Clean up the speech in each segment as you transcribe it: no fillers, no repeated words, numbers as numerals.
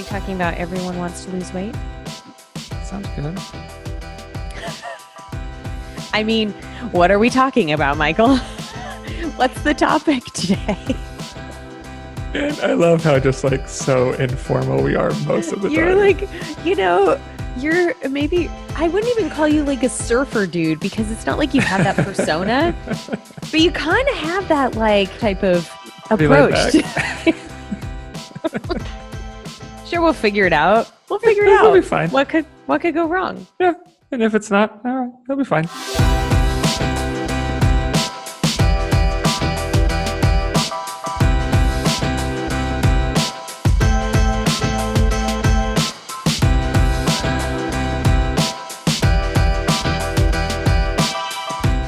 talking about everyone wants to lose weight? Sounds good. I mean, what are we talking about, Michael? What's the topic today? And I love how just like so informal we are most of the You're time. like, you're maybe, I wouldn't even call you like a surfer dude because it's not like you have that persona, but you kind of have that like type of approach. Sure, we'll figure it out. We'll figure it out. It'll be fine. What could go wrong? Yeah. And if it's not, all right, it'll be fine.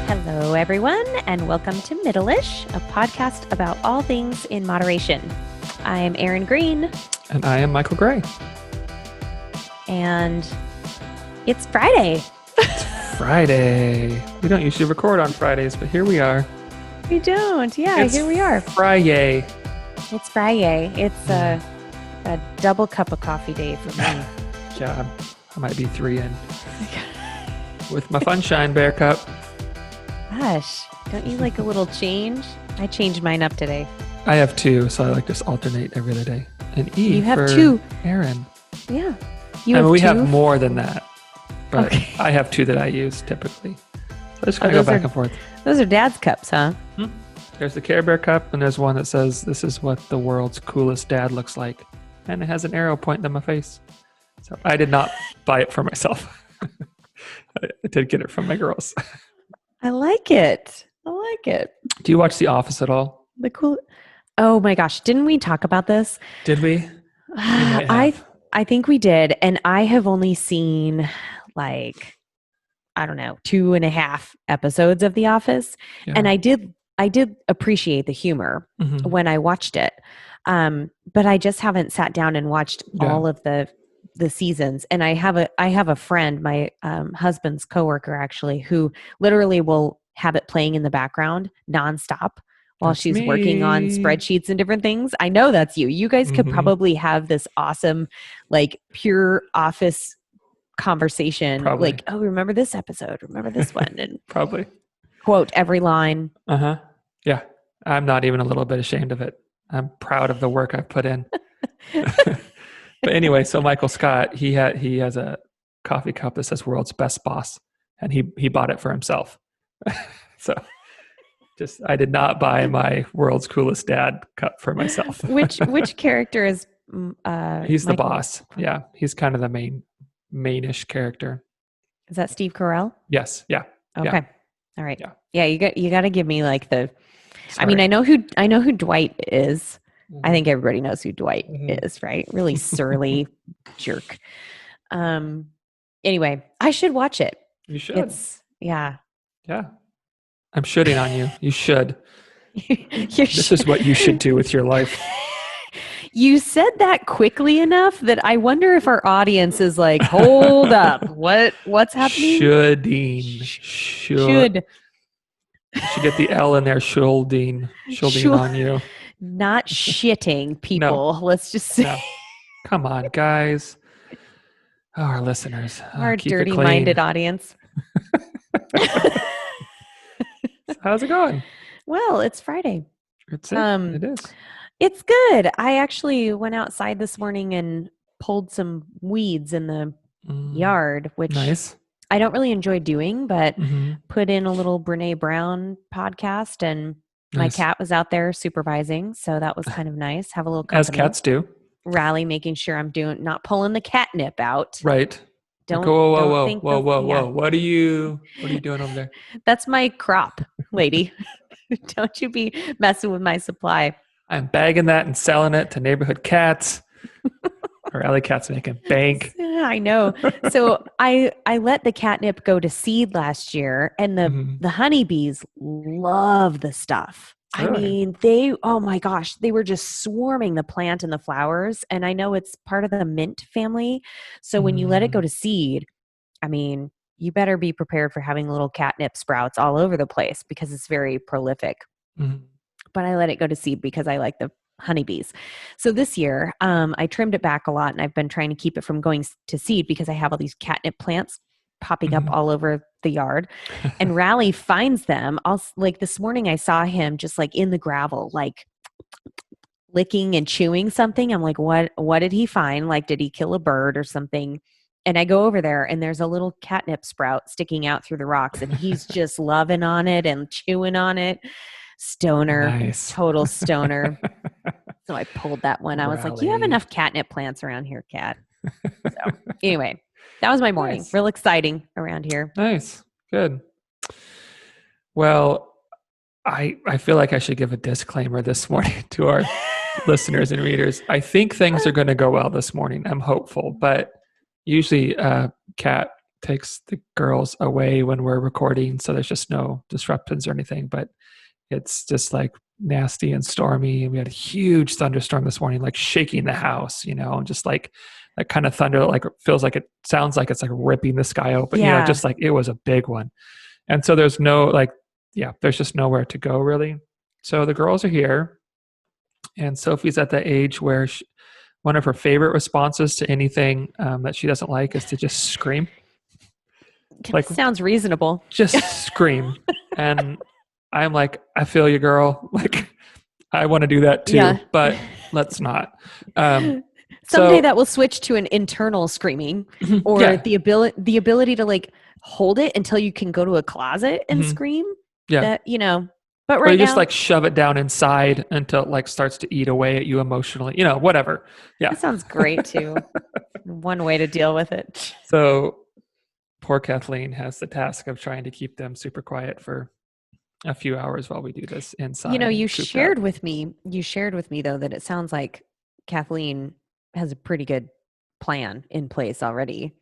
Hello, everyone, and welcome to Middleish, a podcast about all things in moderation. I am Erin Green. And I am Michael Gray. And it's Friday. Friday. We don't usually record on Fridays, but here we are. We don't. Yeah, here we are. Friday. It's Friday. It's a double cup of coffee day for me. Yeah, I might be 3 in. With my Funshine Bear cup. Gosh, don't you like a little change? I changed mine up today. I have 2, so I like just alternate every other day. And E You have for 2. Erin. Yeah. We 2? have more than that. But Okay. I have 2 that I use typically. So I just kind of go back and forth. Those are Dad's cups, huh? There's the Care Bear cup, and there's one that says, "This is what the world's coolest dad looks like." And it has an arrow pointing at my face. So I did not buy it for myself. I did get it from my girls. I like it. Do you watch The Office at all? Oh my gosh, didn't we talk about this? Did we? I think we did, and I have only seen like, I don't know, 2.5 episodes of The Office, and I did appreciate the humor when I watched it, but I just haven't sat down and watched all of the seasons. And I have a friend, my husband's coworker actually, who literally will have it playing in the background nonstop while she's working on spreadsheets and different things. I know that's you. You guys could probably have this awesome, like pure office conversation. Probably. Like, oh, remember this episode? Remember this one? And Probably quote every line. Yeah. I'm not even a little bit ashamed of it. I'm proud of the work I've put in. But anyway, so Michael Scott, he has a coffee cup that says "World's Best Boss," and he bought it for himself. So I did not buy my "World's Coolest Dad" cup for myself. Which character is? He's the Michael? boss. Yeah, he's kind of the mainish character. Is that Steve Carell? Yes. Yeah. Okay. Yeah. All right. Yeah. You got to give me like the. Sorry. I mean, I know who Dwight is. I think everybody knows who Dwight is, right? Really surly jerk. Anyway, I should watch it. You should. Yeah. I'm shitting on you. You should. This is what you should do with your life. You said that quickly enough that I wonder if our audience is like, hold up, what's happening? Should. You should get the L in there. Shoulding on you. Not shitting people. No. Let's just say. No. Come on, guys. Our listeners. Our keep it clean. dirty-minded audience. How's it going? Well, it's Friday. It is. It's good. I actually went outside this morning and pulled some weeds in the yard, which nice. I don't really enjoy doing, but put in a little Brene Brown podcast, and my cat was out there supervising, so that was kind of nice. Have a little company. As cats do. Rally, making sure I'm not pulling the catnip out. Right. Don't whoa. think What are you doing over there? That's my crop, lady. Don't you be messing with my supply. I'm bagging that and selling it to neighborhood cats. Or alley cats making bank. Yeah, I know. So I let the catnip go to seed last year, and the honeybees love the stuff. Really? I mean, oh my gosh, they were just swarming the plant and the flowers. And I know it's part of the mint family. So when you let it go to seed, I mean, you better be prepared for having little catnip sprouts all over the place because it's very prolific. But I let it go to seed because I like the honeybees. So this year, I trimmed it back a lot, and I've been trying to keep it from going to seed because I have all these catnip plants popping up all over the yard. And Raleigh finds them. Like this morning, I saw him just like in the gravel, like licking and chewing something. I'm like, what did he find? Like, did he kill a bird or something? And I go over there, and there's a little catnip sprout sticking out through the rocks, and he's just loving on it and chewing on it. Stoner, nice. Total stoner. So I pulled that one. I was like, you have enough catnip plants around here, Cat. So anyway, that was my morning. Nice. Real exciting around here. Nice. Good. Well, I feel like I should give a disclaimer this morning to our listeners and readers. I think things are going to go well this morning. I'm hopeful, but usually Kat takes the girls away when we're recording, so there's just no disruptions or anything, but it's just like nasty and stormy. And we had a huge thunderstorm this morning, like shaking the house, and just like that kind of thunder, like feels like it sounds like it's like ripping the sky open, just like it was a big one. And so there's there's just nowhere to go really. So the girls are here, and Sophie's at the age where one of her favorite responses to anything that she doesn't like is to just scream. Like, sounds reasonable. Just scream. And I'm like, I feel you, girl. Like, I want to do that too, but let's not. Someday that will switch to an internal screaming, or the ability to like hold it until you can go to a closet and scream. Yeah, but right now, just like shove it down inside until it like starts to eat away at you emotionally. Whatever. Yeah, that sounds great too. One way to deal with it. So poor Kathleen has the task of trying to keep them super quiet for a few hours while we do this inside. You shared with me though that it sounds like Kathleen has a pretty good plan in place already.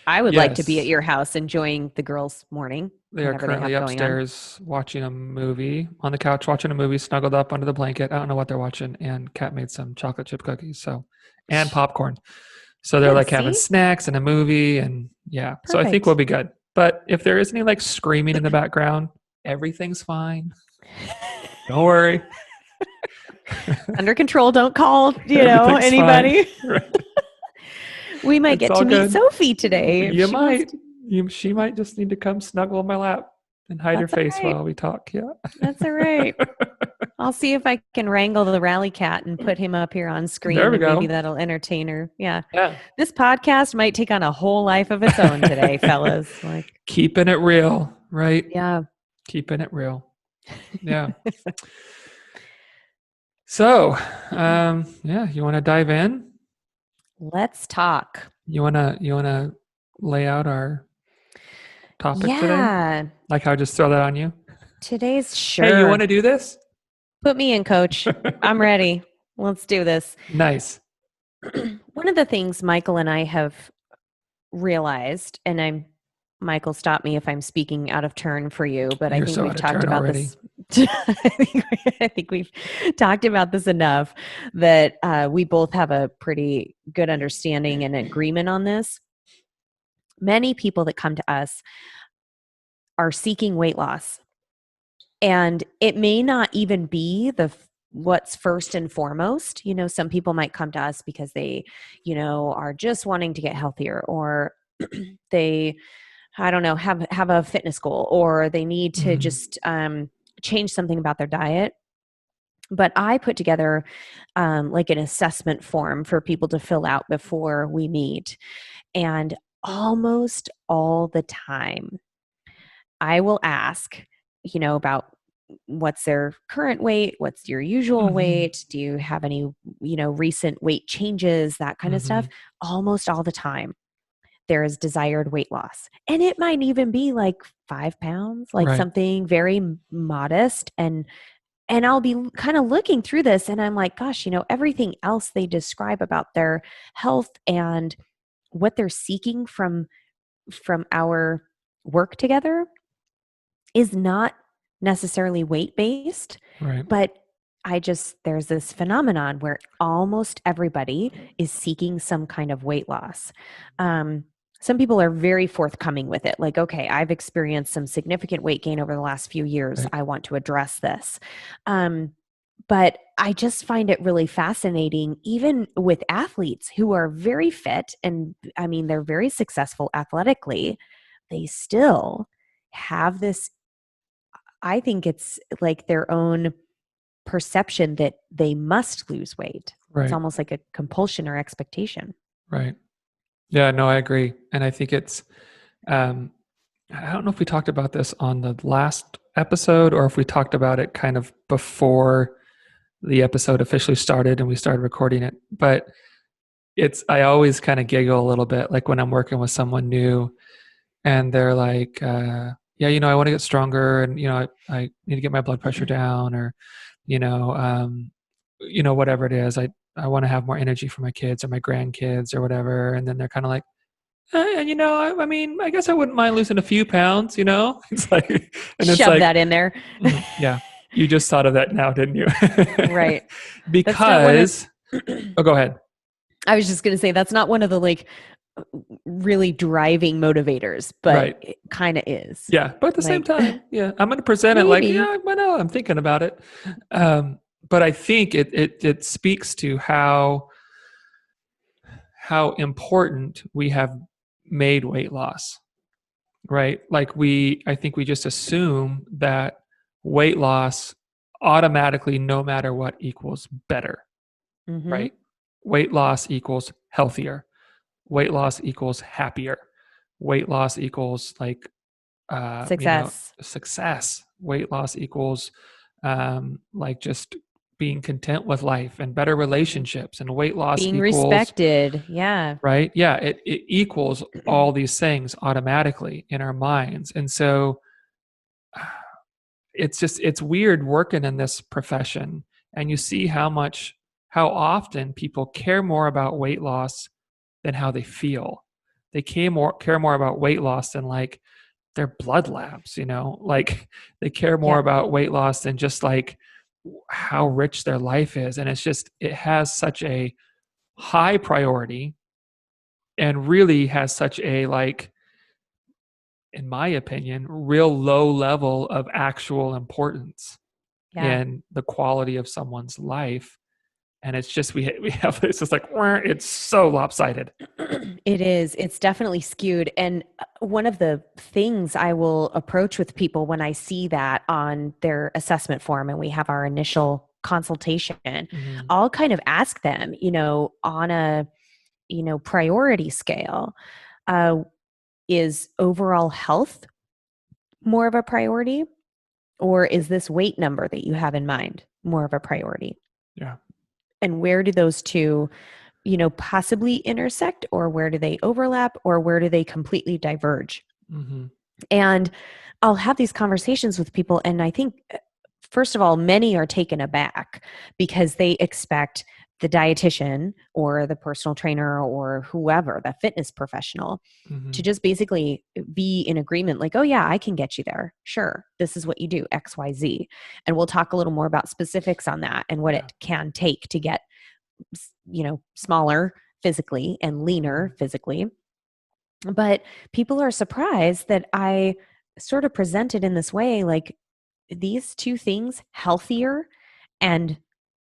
I would like to be at your house enjoying the girls' morning. They are currently upstairs watching a movie, on the couch watching a movie, snuggled up under the blanket. I don't know what they're watching. And Kat made some chocolate chip cookies, and popcorn. So they're like having snacks and a movie, and Perfect. So I think we'll be good. But if there is any like screaming in the background, everything's fine. Don't worry. Under control. Don't call, anybody. Right. We might get to meet Sophie today. You might. She might just need to come snuggle in my lap and hide her face while we talk. Yeah. That's all right. I'll see if I can wrangle the rally cat and put him up here on screen. There we go. Maybe that'll entertain her. Yeah. This podcast might take on a whole life of its own today, fellas. Like keeping it real, right? Yeah. Keeping it real. Yeah. So, you want to dive in? Let's talk. You wanna lay out our topic today? Like how I just throw that on you? Today's sure. Hey, you want to do this? Put me in, coach. I'm ready. Let's do this. Nice. One of the things Michael and I have realized, and Michael, stop me if I'm speaking out of turn for you, but I think we've talked about this. I think we've talked about this enough that we both have a pretty good understanding and agreement on this. Many people that come to us are seeking weight loss, and it may not even be what's first and foremost. Some people might come to us because they, are just wanting to get healthier, or they, I don't know, have a fitness goal, or they need to just change something about their diet. But I put together like an assessment form for people to fill out before we meet. And almost all the time, I will ask, about what's their current weight, what's your usual weight, do you have any, recent weight changes, that kind of stuff. Almost all the time, there is desired weight loss. And it might even be like 5 pounds, like something very modest. And I'll be kind of looking through this and I'm like, gosh, everything else they describe about their health and what they're seeking from our work together is not necessarily weight-based, but there's this phenomenon where almost everybody is seeking some kind of weight loss. Some people are very forthcoming with it. Like, okay, I've experienced some significant weight gain over the last few years. I want to address this. But I just find it really fascinating, even with athletes who are very fit and I mean, they're very successful athletically, they still have this. I think it's like their own perception that they must lose weight. It's Right. almost like a compulsion or expectation. Right. Yeah, no, I agree. And I think it's, I don't know if we talked about this on the last episode or if we talked about it kind of before the episode officially started and we started recording it. But I always kind of giggle a little bit, like when I'm working with someone new and they're like, yeah, I want to get stronger and, I need to get my blood pressure down or, you know, um, whatever it is. I want to have more energy for my kids or my grandkids or whatever. And then they're kind of like, I mean, I guess I wouldn't mind losing a few pounds, It's like, and it's Shove like, that in there. yeah, you just thought of that now, didn't you? Right. That's not one of, Because, oh, go ahead. I was just going to say, that's not one of the like really driving motivators, but Right. it kind of is. Yeah. But at the same time, yeah, I'm going to present it like, yeah, I know, I'm thinking about it. But I think it speaks to how important we have made weight loss, right? Like I think we just assume that weight loss automatically, no matter what, equals better, right? Weight loss equals healthier. Weight loss equals happier. Weight loss equals like, success. Weight loss equals like just being content with life and better relationships, and weight loss being equals respected. Yeah. right. Yeah. It equals all these things automatically in our minds. And so it's weird working in this profession and you see how often people care more about weight loss than how they feel. They care more about weight loss than like their blood labs, like they care more about weight loss than just like how rich their life is. And it has such a high priority and really has such a, like, in my opinion, real low level of actual importance in the quality of someone's life. And it's just, we have, it's just like, it's so lopsided. It is. It's definitely skewed. And one of the things I will approach with people when I see that on their assessment form and we have our initial consultation, I'll kind of ask them, on a, priority scale, is overall health more of a priority, or is this weight number that you have in mind more of a priority? Yeah. And where do those two, possibly intersect, or where do they overlap, or where do they completely diverge? And I'll have these conversations with people. And I think, first of all, many are taken aback because they expect the dietitian or the personal trainer or whoever, the fitness professional, to just basically be in agreement, like, oh yeah, I can get you there. Sure. This is what you do, X, Y, Z. And we'll talk a little more about specifics on that and what it can take to get, smaller physically and leaner physically. But people are surprised that I sort of present it in this way, like these two things, healthier and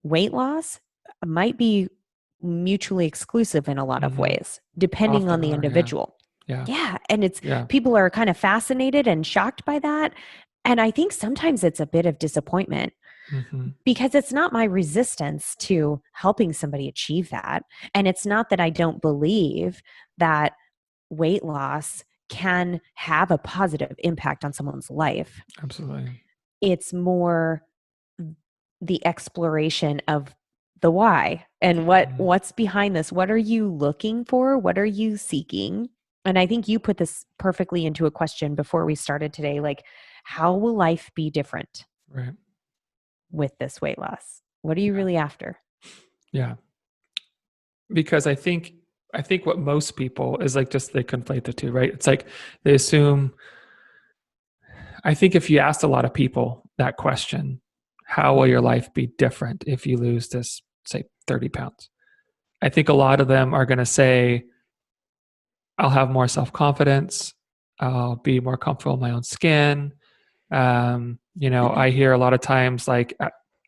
weight loss, might be mutually exclusive in a lot of ways, depending Often on the individual. Yeah. And people are kind of fascinated and shocked by that. And I think sometimes it's a bit of disappointment because it's not my resistance to helping somebody achieve that. And it's not that I don't believe that weight loss can have a positive impact on someone's life. Absolutely. It's more the exploration of the why and what's behind this. What are you looking for? What are you seeking? And I think you put this perfectly into a question before we started today, like, how will life be different with this weight loss? What are you really after? Yeah. Because I think what most people is like, just they conflate the two, right? It's like they assume, I think if you asked a lot of people that question, how will your life be different if you lose this, say, 30 pounds? I think a lot of them are going to say, I'll have more self-confidence. I'll be more comfortable in my own skin. I hear a lot of times, like,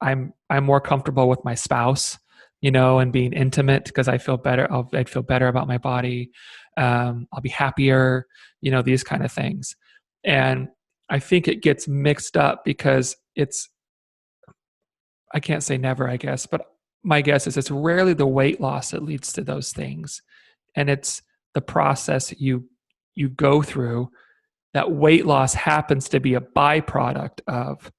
I'm more comfortable with my spouse, and being intimate because I feel better. I'd feel better about my body. I'll be happier, these kind of things. And I think it gets mixed up because I can't say never, I guess, but my guess is it's rarely the weight loss that leads to those things. And it's the process you go through. That weight loss happens to be a byproduct of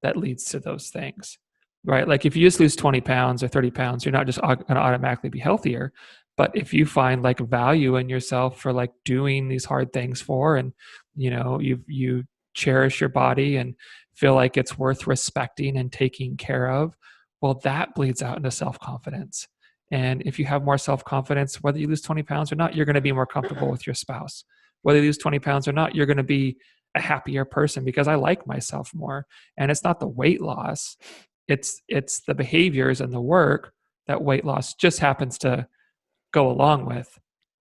that leads to those things, right? Like if you just lose 20 pounds or 30 pounds, you're not just going to automatically be healthier. But if you find like value in yourself for like doing these hard things and, you cherish your body and feel like it's worth respecting and taking care of, well, that bleeds out into self-confidence. And if you have more self-confidence, whether you lose 20 pounds or not, you're going to be more comfortable with your spouse. Whether you lose 20 pounds or not, you're going to be a happier person because I like myself more. And it's not the weight loss. It's the behaviors and the work that weight loss just happens to go along with.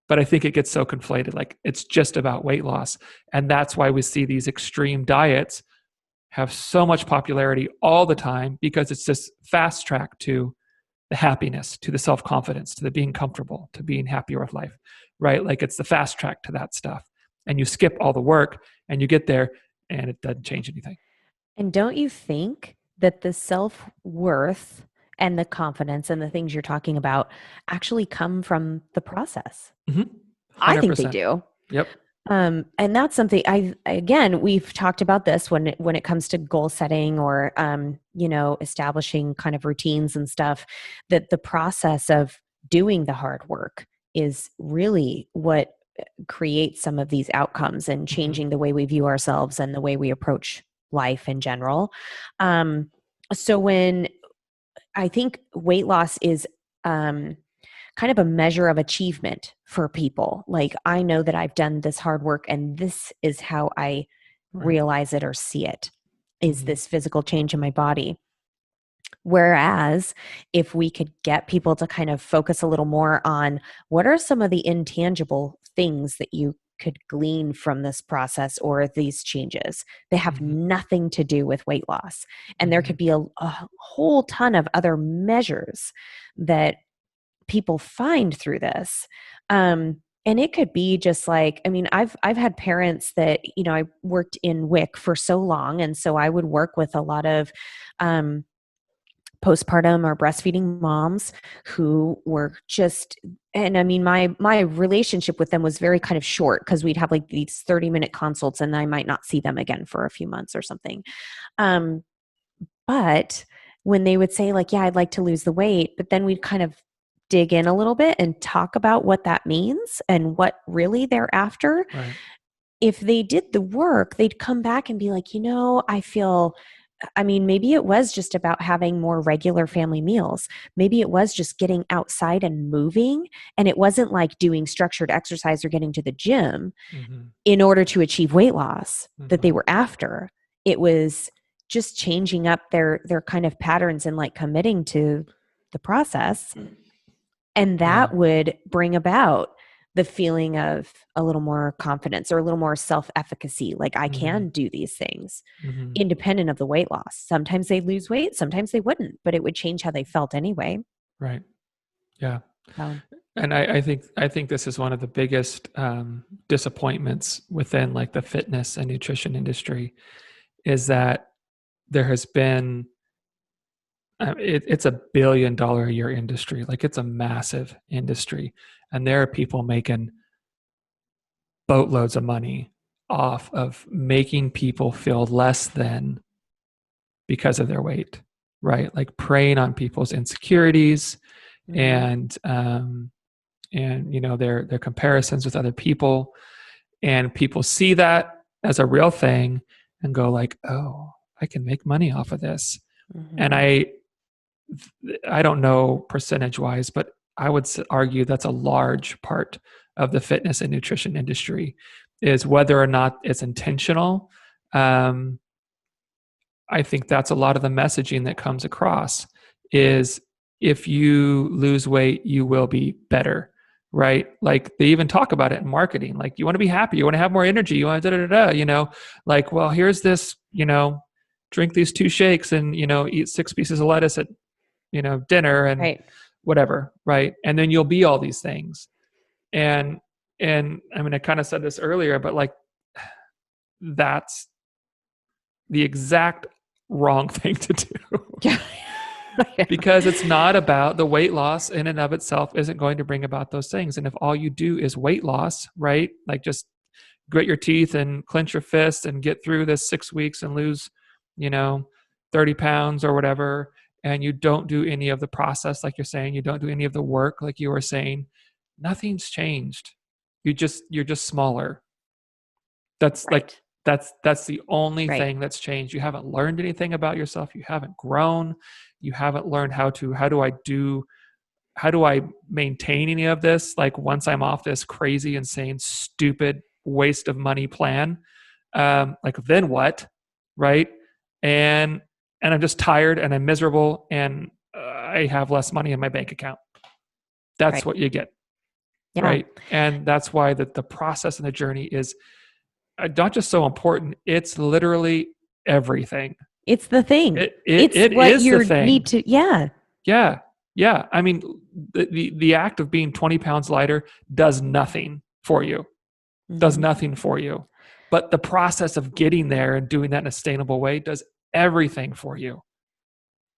But I think it gets so conflated. Like it's just about weight loss. And that's why we see these extreme diets have so much popularity all the time, because it's this fast track to the happiness, to the self-confidence, to the being comfortable, to being happier with life, right? Like it's the fast track to that stuff. And you skip all the work and you get there and it doesn't change anything. And don't you think that the self-worth and the confidence and the things you're talking about actually come from the process? Mm-hmm. I think they do. Yep. And that's something we've talked about this when it comes to goal setting or, establishing kind of routines and stuff, that the process of doing the hard work is really what creates some of these outcomes and changing the way we view ourselves and the way we approach life in general. So when I think weight loss is, kind of a measure of achievement for people. Like, I know that I've done this hard work and this is how I realize it or see it, is this physical change in my body. Whereas if we could get people to kind of focus a little more on what are some of the intangible things that you could glean from this process or these changes, they have nothing to do with weight loss. And there could be a whole ton of other measures that people find through this. And it could be just like, I've had parents that, I worked in WIC for so long. And so I would work with a lot of postpartum or breastfeeding moms who were just, and my relationship with them was very kind of short because we'd have like these 30-minute consults and I might not see them again for a few months or something. But when they would say like, yeah, I'd like to lose the weight, but then we'd kind of dig in a little bit and talk about what that means and what really they're after. Right. If they did the work, they'd come back and be like, I feel, maybe it was just about having more regular family meals. Maybe it was just getting outside and moving. And it wasn't like doing structured exercise or getting to the gym in order to achieve weight loss that they were after. It was just changing up their kind of patterns and like committing to the process. And that would bring about the feeling of a little more confidence or a little more self-efficacy. Like I can do these things independent of the weight loss. Sometimes they'd lose weight, sometimes they wouldn't, but it would change how they felt anyway. Right. Yeah. And I think this is one of the biggest disappointments within like the fitness and nutrition industry, is that there has been it's $1 billion a year industry. Like it's a massive industry. And there are people making boatloads of money off of making people feel less than because of their weight, right? Like preying on people's insecurities and their comparisons with other people. And people see that as a real thing and go like, oh, I can make money off of this. And I don't know percentage wise, but I would argue that's a large part of the fitness and nutrition industry, is whether or not it's intentional. I think that's a lot of the messaging that comes across is if you lose weight, you will be better, right? Like they even talk about it in marketing. Like you want to be happy, you want to have more energy, you want to like, well, here's this, drink these 2 shakes and, eat 6 pieces of lettuce at, dinner and whatever. Right. And then you'll be all these things. And I mean, I kind of said this earlier, but like, that's the exact wrong thing to do. Yeah. Because it's not about the weight loss in and of itself isn't going to bring about those things. And if all you do is weight loss, right? Like just grit your teeth and clench your fists and get through this 6 weeks and lose, 30 pounds or whatever. And you don't do any of the process, like you're saying, you don't do any of the work, like you were saying, nothing's changed. You're just smaller. That's right. That's the only thing that's changed. You haven't learned anything about yourself. You haven't grown. You haven't learned how do I maintain any of this? Like once I'm off this crazy, insane, stupid waste of money plan, like then what? Right. And I'm just tired and I'm miserable and I have less money in my bank account. That's what you get. Yeah. Right. And that's why the process and the journey is not just so important. It's literally everything. It's the thing. It what is you the thing. Need to. Yeah. Yeah. Yeah. I mean, the act of being 20 pounds lighter does nothing for you. Mm-hmm. Does nothing for you. But the process of getting there and doing that in a sustainable way does everything for you.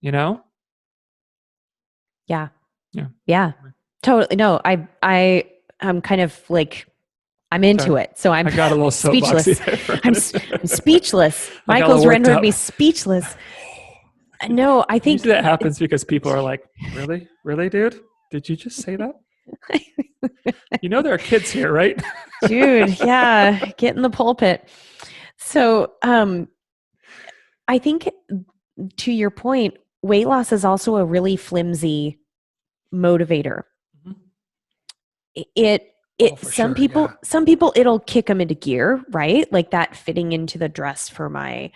Yeah. Yeah. Totally. No, I'm kind of like, I'm into it. So I got a little speechless. I'm speechless. Michael's rendered me speechless. No, I think usually that happens because people are like, really? Really, dude? Did you just say that? There are kids here, right? Dude, yeah. Get in the pulpit. So I think to your point, weight loss is also a really flimsy motivator. Mm-hmm. Some people it'll kick them into gear, right? Like that fitting into the dress for my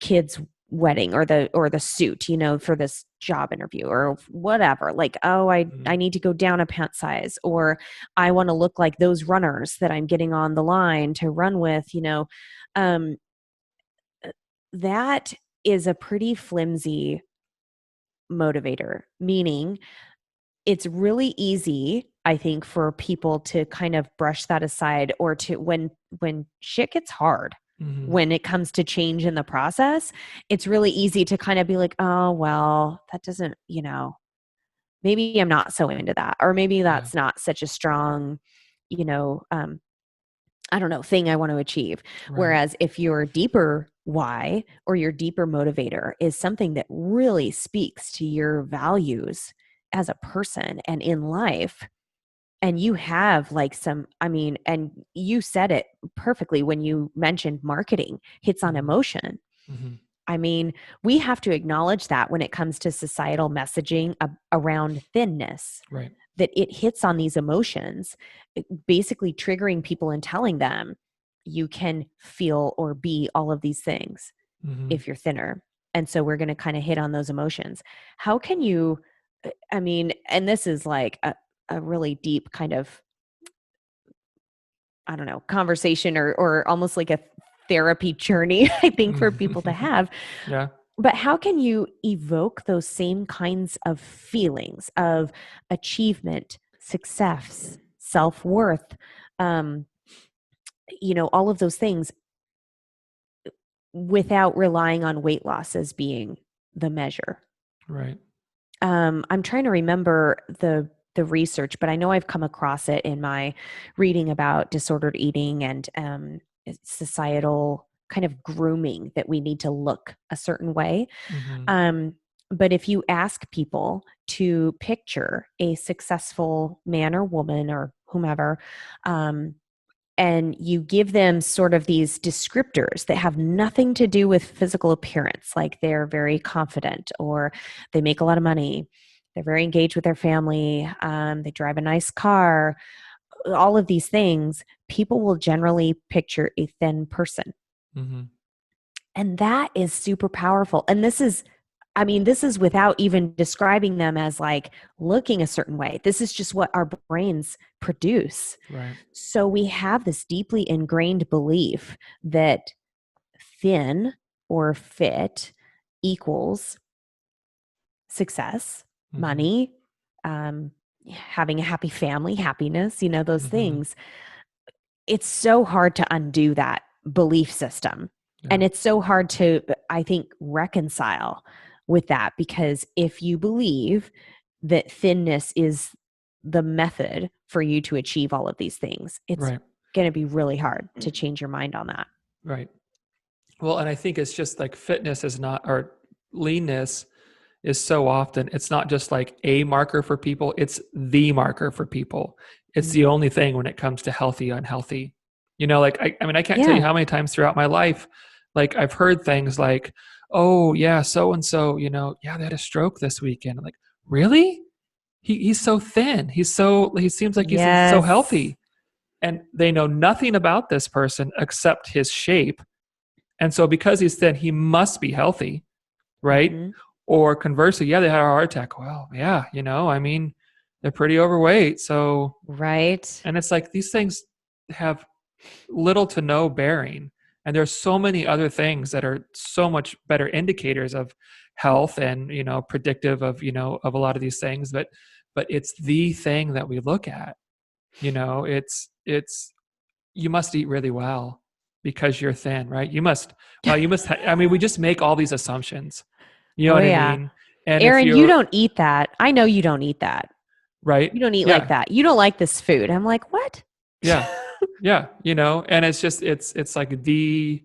kid's wedding or the suit, for this job interview or whatever. Like, oh, I need to go down a pant size, or I want to look like those runners that I'm getting on the line to run with, that is a pretty flimsy motivator, meaning it's really easy, I think, for people to kind of brush that aside, or to when shit gets hard, mm-hmm. when it comes to change in the process, it's really easy to kind of be like, oh, well, that doesn't, maybe I'm not so into that, or maybe that's not such a strong, I don't know, thing I want to achieve. Right. Whereas if your deeper why or your deeper motivator is something that really speaks to your values as a person and in life, and you have like and you said it perfectly when you mentioned marketing hits on emotion. Mm-hmm. I mean, we have to acknowledge that when it comes to societal messaging around thinness, right? That it hits on these emotions, basically triggering people and telling them you can feel or be all of these things, mm-hmm. if you're thinner. And so we're going to kind of hit on those emotions. How can you, and this is like a really deep kind of, I don't know, conversation or almost like a therapy journey, I think, for people to have. Yeah. But how can you evoke those same kinds of feelings of achievement, success, self-worth, all of those things without relying on weight loss as being the measure? Right. I'm trying to remember the research, but I know I've come across it in my reading about disordered eating and societal kind of grooming that we need to look a certain way. Mm-hmm. But if you ask people to picture a successful man or woman or whomever, and you give them sort of these descriptors that have nothing to do with physical appearance, like they're very confident or they make a lot of money, they're very engaged with their family, they drive a nice car, all of these things, people will generally picture a thin person. Mm-hmm. And that is super powerful. And this is without even describing them as like looking a certain way. This is just what our brains produce. Right. So we have this deeply ingrained belief that thin or fit equals success, money, having a happy family, happiness, those things. It's so hard to undo that belief system. Yeah. And it's so hard to, I think, reconcile with that, because if you believe that thinness is the method for you to achieve all of these things, it's going to be really hard to change your mind on that. Right. Well, and I think it's just like fitness is not, or leanness is so often, it's not just like a marker for people, it's the marker for people. It's the only thing when it comes to healthy, unhealthy. Like, I mean, I can't tell you how many times throughout my life, like I've heard things like, oh yeah, so-and-so, they had a stroke this weekend. I'm like, really? He's so thin. He seems like he's so healthy. And they know nothing about this person except his shape. And so because he's thin, he must be healthy, right? Or conversely, yeah, they had a heart attack. Well, yeah, I mean, they're pretty overweight. So, right. And it's like these things have little to no bearing. And there's so many other things that are so much better indicators of health and, predictive of, of a lot of these things. But it's the thing that we look at. It's you must eat really well because you're thin, right? I mean, we just make all these assumptions. You know what I mean? And Erin, you don't eat that. I know you don't eat that. Right? You don't eat like that. You don't like this food. I'm like, what? Yeah. Yeah. And it's just, it's like the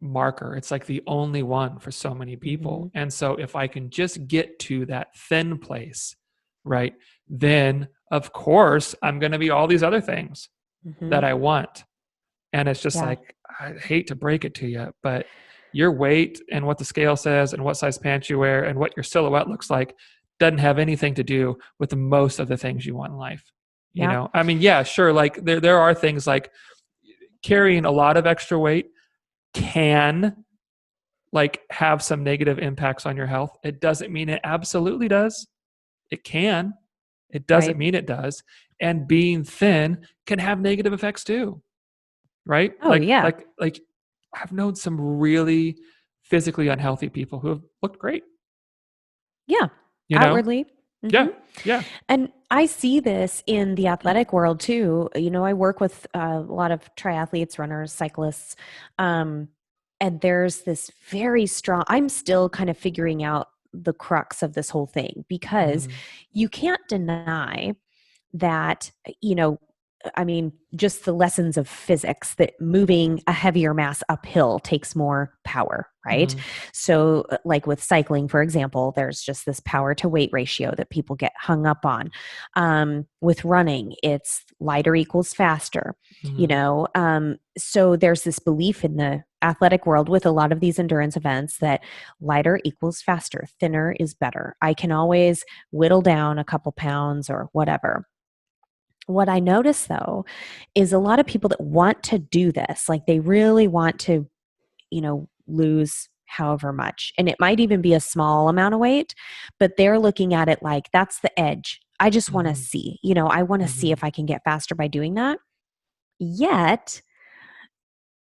marker. It's like the only one for so many people. And so if I can just get to that thin place, right, then of course I'm going to be all these other things that I want. And it's just like, I hate to break it to you, but your weight and what the scale says and what size pants you wear and what your silhouette looks like doesn't have anything to do with most of the things you want in life. You know, I mean, yeah, sure. Like there are things like carrying a lot of extra weight can like have some negative impacts on your health. It doesn't mean it absolutely does. It can. It doesn't mean it does. And being thin can have negative effects too. Right? Oh, yeah. Like I've known some really physically unhealthy people who have looked great. Yeah. Outwardly. Yeah. Yeah. And I see this in the athletic world too. I work with a lot of triathletes, runners, cyclists. And there's this very strong, I'm still kind of figuring out the crux of this whole thing, because you can't deny that, I mean, just the lessons of physics, that moving a heavier mass uphill takes more power, right? So like with cycling, for example, there's just this power to weight ratio that people get hung up on. With running, it's lighter equals faster, so there's this belief in the athletic world with a lot of these endurance events that lighter equals faster, thinner is better. I can always whittle down a couple pounds or whatever. What I notice though is a lot of people that want to do this, like they really want to, lose however much. And it might even be a small amount of weight, but they're looking at it like that's the edge. I just want to see, I want to see if I can get faster by doing that. Yet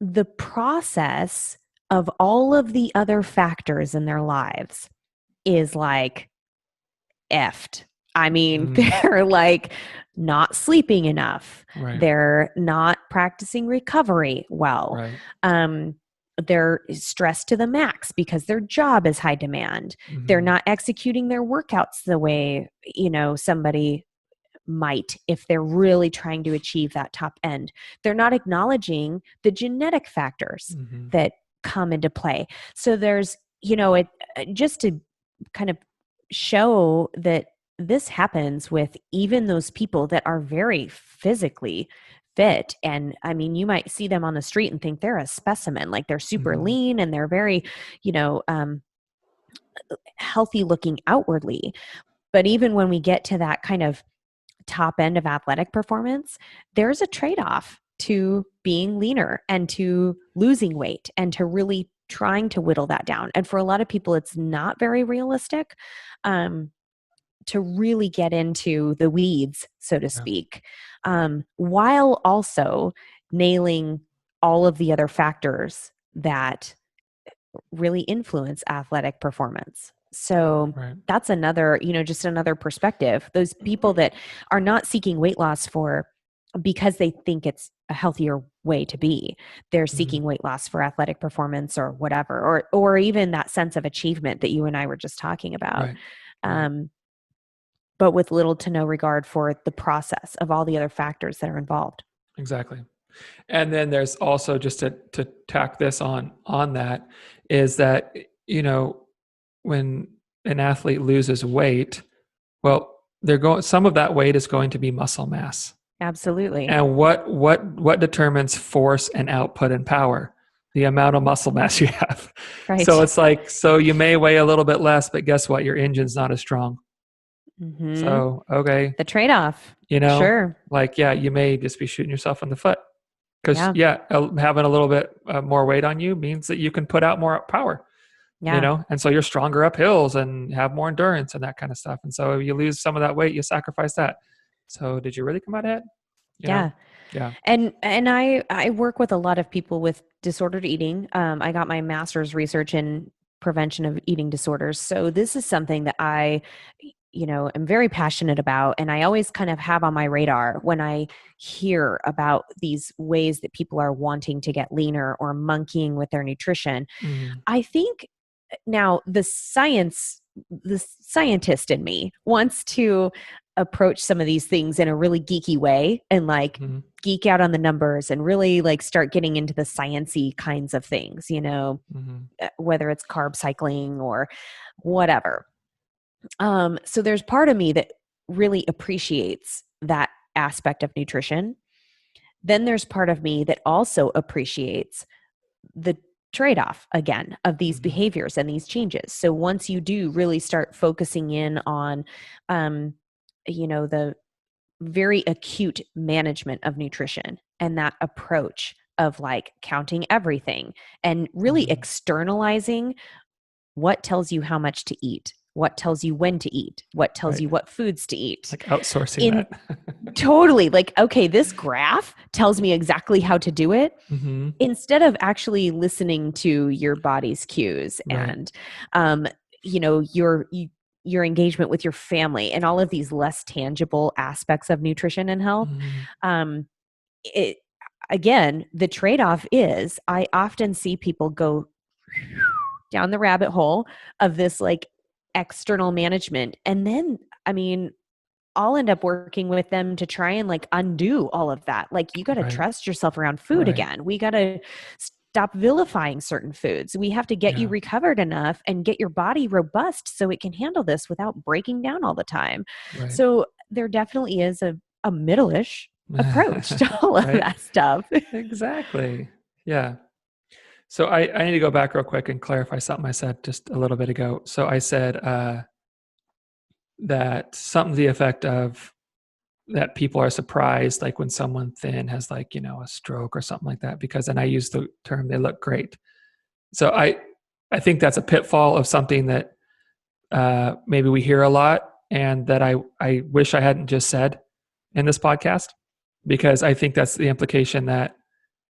the process of all of the other factors in their lives is like effed. I mean, they're like not sleeping enough. Right. They're not practicing recovery well. Right. They're stressed to the max because their job is high demand. They're not executing their workouts the way, somebody might if they're really trying to achieve that top end. They're not acknowledging the genetic factors that come into play. So there's, it just to kind of show that this happens with even those people that are very physically fit. And I mean, you might see them on the street and think they're a specimen, like they're super lean and they're very, healthy looking outwardly. But even when we get to that kind of top end of athletic performance, there's a trade-off to being leaner and to losing weight and to really trying to whittle that down. And for a lot of people, it's not very realistic to really get into the weeds, so to speak, while also nailing all of the other factors that really influence athletic performance. So that's another, just another perspective. Those people that are not seeking weight loss because they think it's a healthier way to be. They're seeking weight loss for athletic performance or whatever, or even that sense of achievement that you and I were just talking about. But with little to no regard for the process of all the other factors that are involved. Exactly. And then there's also, just to tack this on that, is that, when an athlete loses weight, well, some of that weight is going to be muscle mass. Absolutely. And what determines force and output and power? The amount of muscle mass you have. Right. So it's like, so you may weigh a little bit less, but guess what? Your engine's not as strong. So, okay. The trade-off. Sure. Like, yeah, you may just be shooting yourself in the foot. Because having a little bit more weight on you means that you can put out more power, and so you're stronger up hills and have more endurance and that kind of stuff. And so if you lose some of that weight, you sacrifice that. So did you really come out ahead? Yeah. And I work with a lot of people with disordered eating. I got my master's research in prevention of eating disorders. So this is something that I am very passionate about, and I always kind of have on my radar when I hear about these ways that people are wanting to get leaner or monkeying with their nutrition. I think now the scientist in me wants to approach some of these things in a really geeky way and geek out on the numbers and really start getting into the sciencey kinds of things, whether it's carb cycling or whatever. So there's part of me that really appreciates that aspect of nutrition. Then there's part of me that also appreciates the trade-off again of these behaviors and these changes. So once you do really start focusing in on, the very acute management of nutrition and that approach of counting everything and really externalizing what tells you how much to eat, what tells you when to eat, what tells you what foods to eat. Outsourcing that. Totally. Okay, this graph tells me exactly how to do it, instead of actually listening to your body's cues and, your engagement with your family and all of these less tangible aspects of nutrition and health. Again, the trade-off is I often see people go down the rabbit hole of this external management. And then, I'll end up working with them to try and undo all of that. You got to trust yourself around food again. We got to stop vilifying certain foods. We have to get you recovered enough and get your body robust so it can handle this without breaking down all the time. So there definitely is a Middleish approach to all of that stuff. Exactly. Yeah. So I need to go back real quick and clarify something I said just a little bit ago. So I said that something to the effect of that people are surprised, when someone thin has a stroke or something like that, because then I use the term they look great. So I think that's a pitfall of something that maybe we hear a lot, and that I wish I hadn't just said in this podcast, because I think that's the implication, that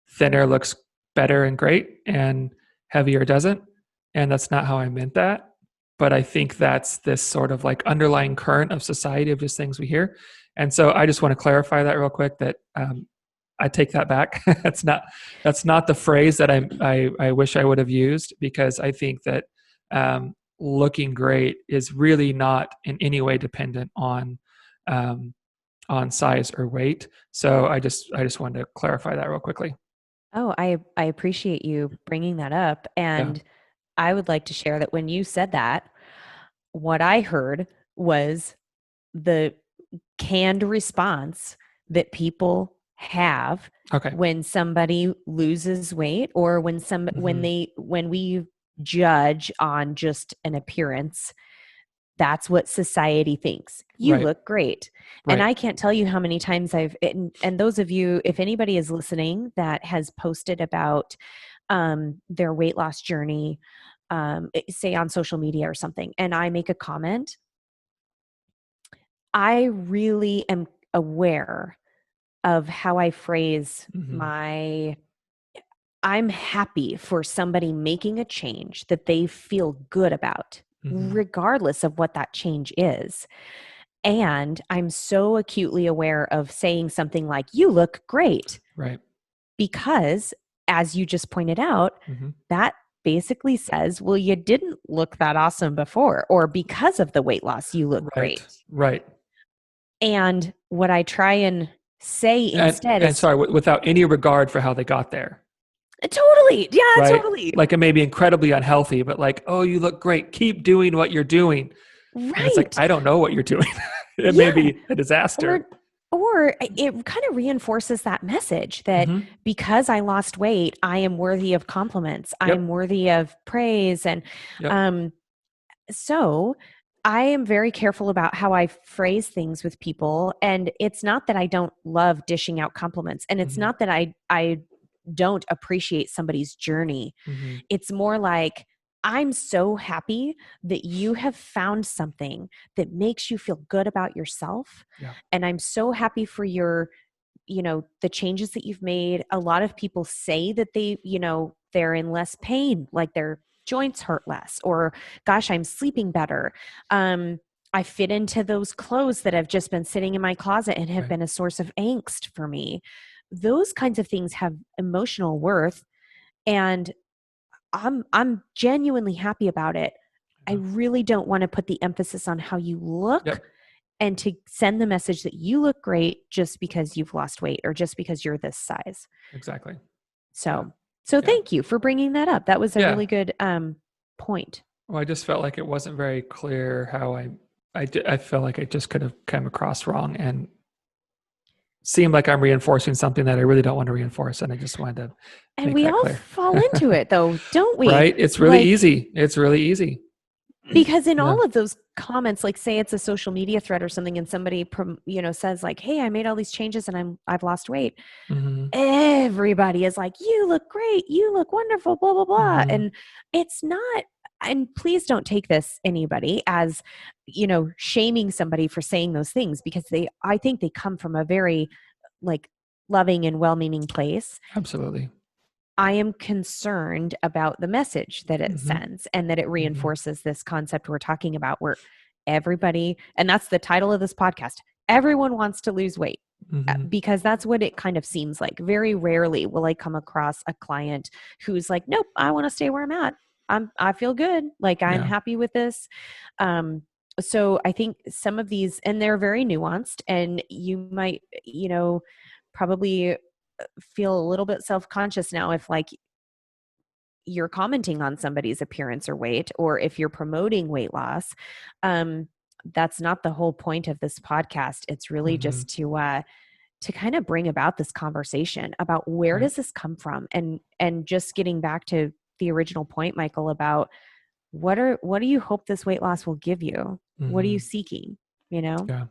thinner looks better and great and heavier doesn't. And that's not how I meant that. But I think that's this sort of underlying current of society of just things we hear. And so I just want to clarify that real quick, that I take that back. that's not the phrase that I wish I would have used, because I think that looking great is really not in any way dependent on size or weight. So I just wanted to clarify that real quickly. Oh, I appreciate you bringing that up. And I would like to share that when you said that, what I heard was the canned response that people have when somebody loses weight, or when we judge on just an appearance. That's what society thinks. You look great. And I can't tell you how many times and those of you, if anybody is listening that has posted about their weight loss journey, say on social media or something, and I make a comment, I really am aware of how I phrase I'm happy for somebody making a change that they feel good about, regardless of what that change is. And I'm so acutely aware of saying something like, you look great. Right. Because, as you just pointed out, that basically says, well, you didn't look that awesome before, or because of the weight loss, you look great. Right. And what I try and say instead and is, sorry, without any regard for how they got there. Totally. Yeah, right? totally. Like it may be incredibly unhealthy, but like, oh, you look great. Keep doing what you're doing. Right. And it's like, I don't know what you're doing. It may be a disaster. Or it kind of reinforces that message that because I lost weight, I am worthy of compliments. I am worthy of praise. And so I am very careful about how I phrase things with people. And it's not that I don't love dishing out compliments. And it's not that I don't appreciate somebody's journey. It's more like, I'm so happy that you have found something that makes you feel good about yourself. And I'm so happy for your, the changes that you've made. A lot of people say that they're in less pain, like their joints hurt less, or gosh, I'm sleeping better. I fit into those clothes that have just been sitting in my closet and have been a source of angst for me. Those kinds of things have emotional worth, and I'm genuinely happy about it. I really don't want to put the emphasis on how you look and to send the message that you look great just because you've lost weight or just because you're this size. Exactly. So thank you for bringing that up. That was a really good point. Well, I just felt like it wasn't very clear how I felt like it just could have come across wrong and seemed like I'm reinforcing something that I really don't want to reinforce. And I just wanted to and we all clear. fall into it though, don't we? Right. It's really easy. It's really easy. Because in all of those comments, like say it's a social media thread or something, and somebody, says like, hey, I made all these changes and I've lost weight. Everybody is like, you look great. You look wonderful, blah, blah, blah. And it's not, and please don't take this, anybody, as, shaming somebody for saying those things, because I think they come from a very like loving and well-meaning place. Absolutely. I am concerned about the message that it sends, and that it reinforces this concept we're talking about, where everybody, and that's the title of this podcast, everyone wants to lose weight, because that's what it kind of seems like. Very rarely will I come across a client who's like, nope, I want to stay where I'm at. I feel good. Like I'm happy with this. So I think some of these, and they're very nuanced, and you might, probably feel a little bit self-conscious now if like you're commenting on somebody's appearance or weight, or if you're promoting weight loss. That's not the whole point of this podcast. It's really just to kind of bring about this conversation about where does this come from, and just getting back to the original point, Michael, about what do you hope this weight loss will give you? What are you seeking? Yeah.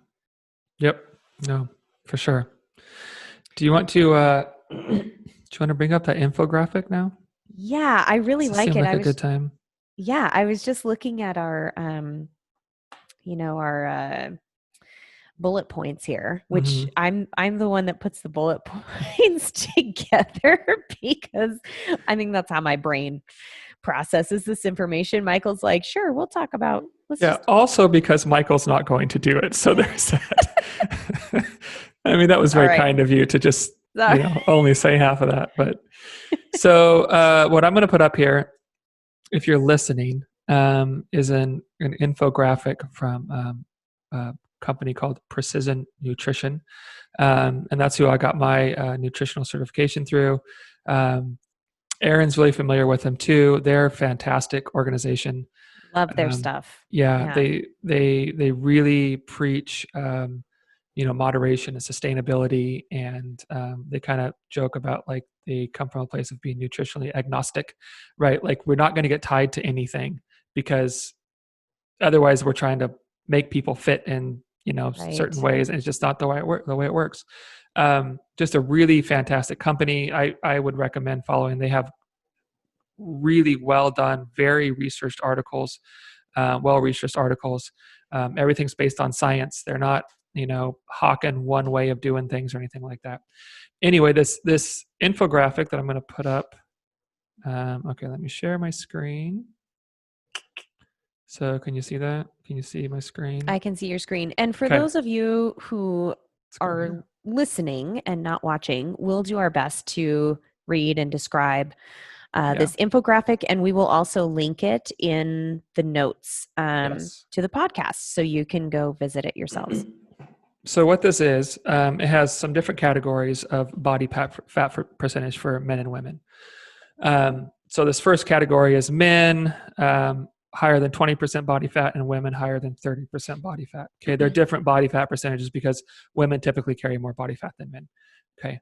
Yep. No, for sure. Do you want to bring up that infographic now? Yeah, I really like it. Seemed like a good time. Yeah, I was just looking at our, our bullet points here, which I'm the one that puts the bullet points together, because I think that's how my brain processes this information. Michael's like, sure, we'll talk about. Also because Michael's not going to do it, so there's that. I mean, that was very kind of you to just only say half of that. But so what I'm going to put up here, if you're listening, is an infographic from a company called Precision Nutrition, and that's who I got my nutritional certification through. Erin's really familiar with them too. They're a fantastic organization. Love their stuff. They really preach moderation and sustainability, and they kind of joke about like they come from a place of being nutritionally agnostic, right? Like we're not going to get tied to anything, because otherwise we're trying to make people fit in certain ways, and it's just not the way it works. Just a really fantastic company. I would recommend following. They have really well done, very researched articles, well-researched articles. Everything's based on science. They're not, hawking one way of doing things or anything like that. Anyway, this infographic that I'm going to put up, Okay, let me share my screen. So can you see that? Can you see my screen? I can see your screen. And for those of you who are listening and not watching, we'll do our best to read and describe this infographic, and we will also link it in the notes to the podcast, so you can go visit it yourselves. So what this is, it has some different categories of body fat percentage for men and women. So this first category is men, higher than 20% body fat, and women higher than 30% body fat. Okay, they're different body fat percentages because women typically carry more body fat than men. Okay,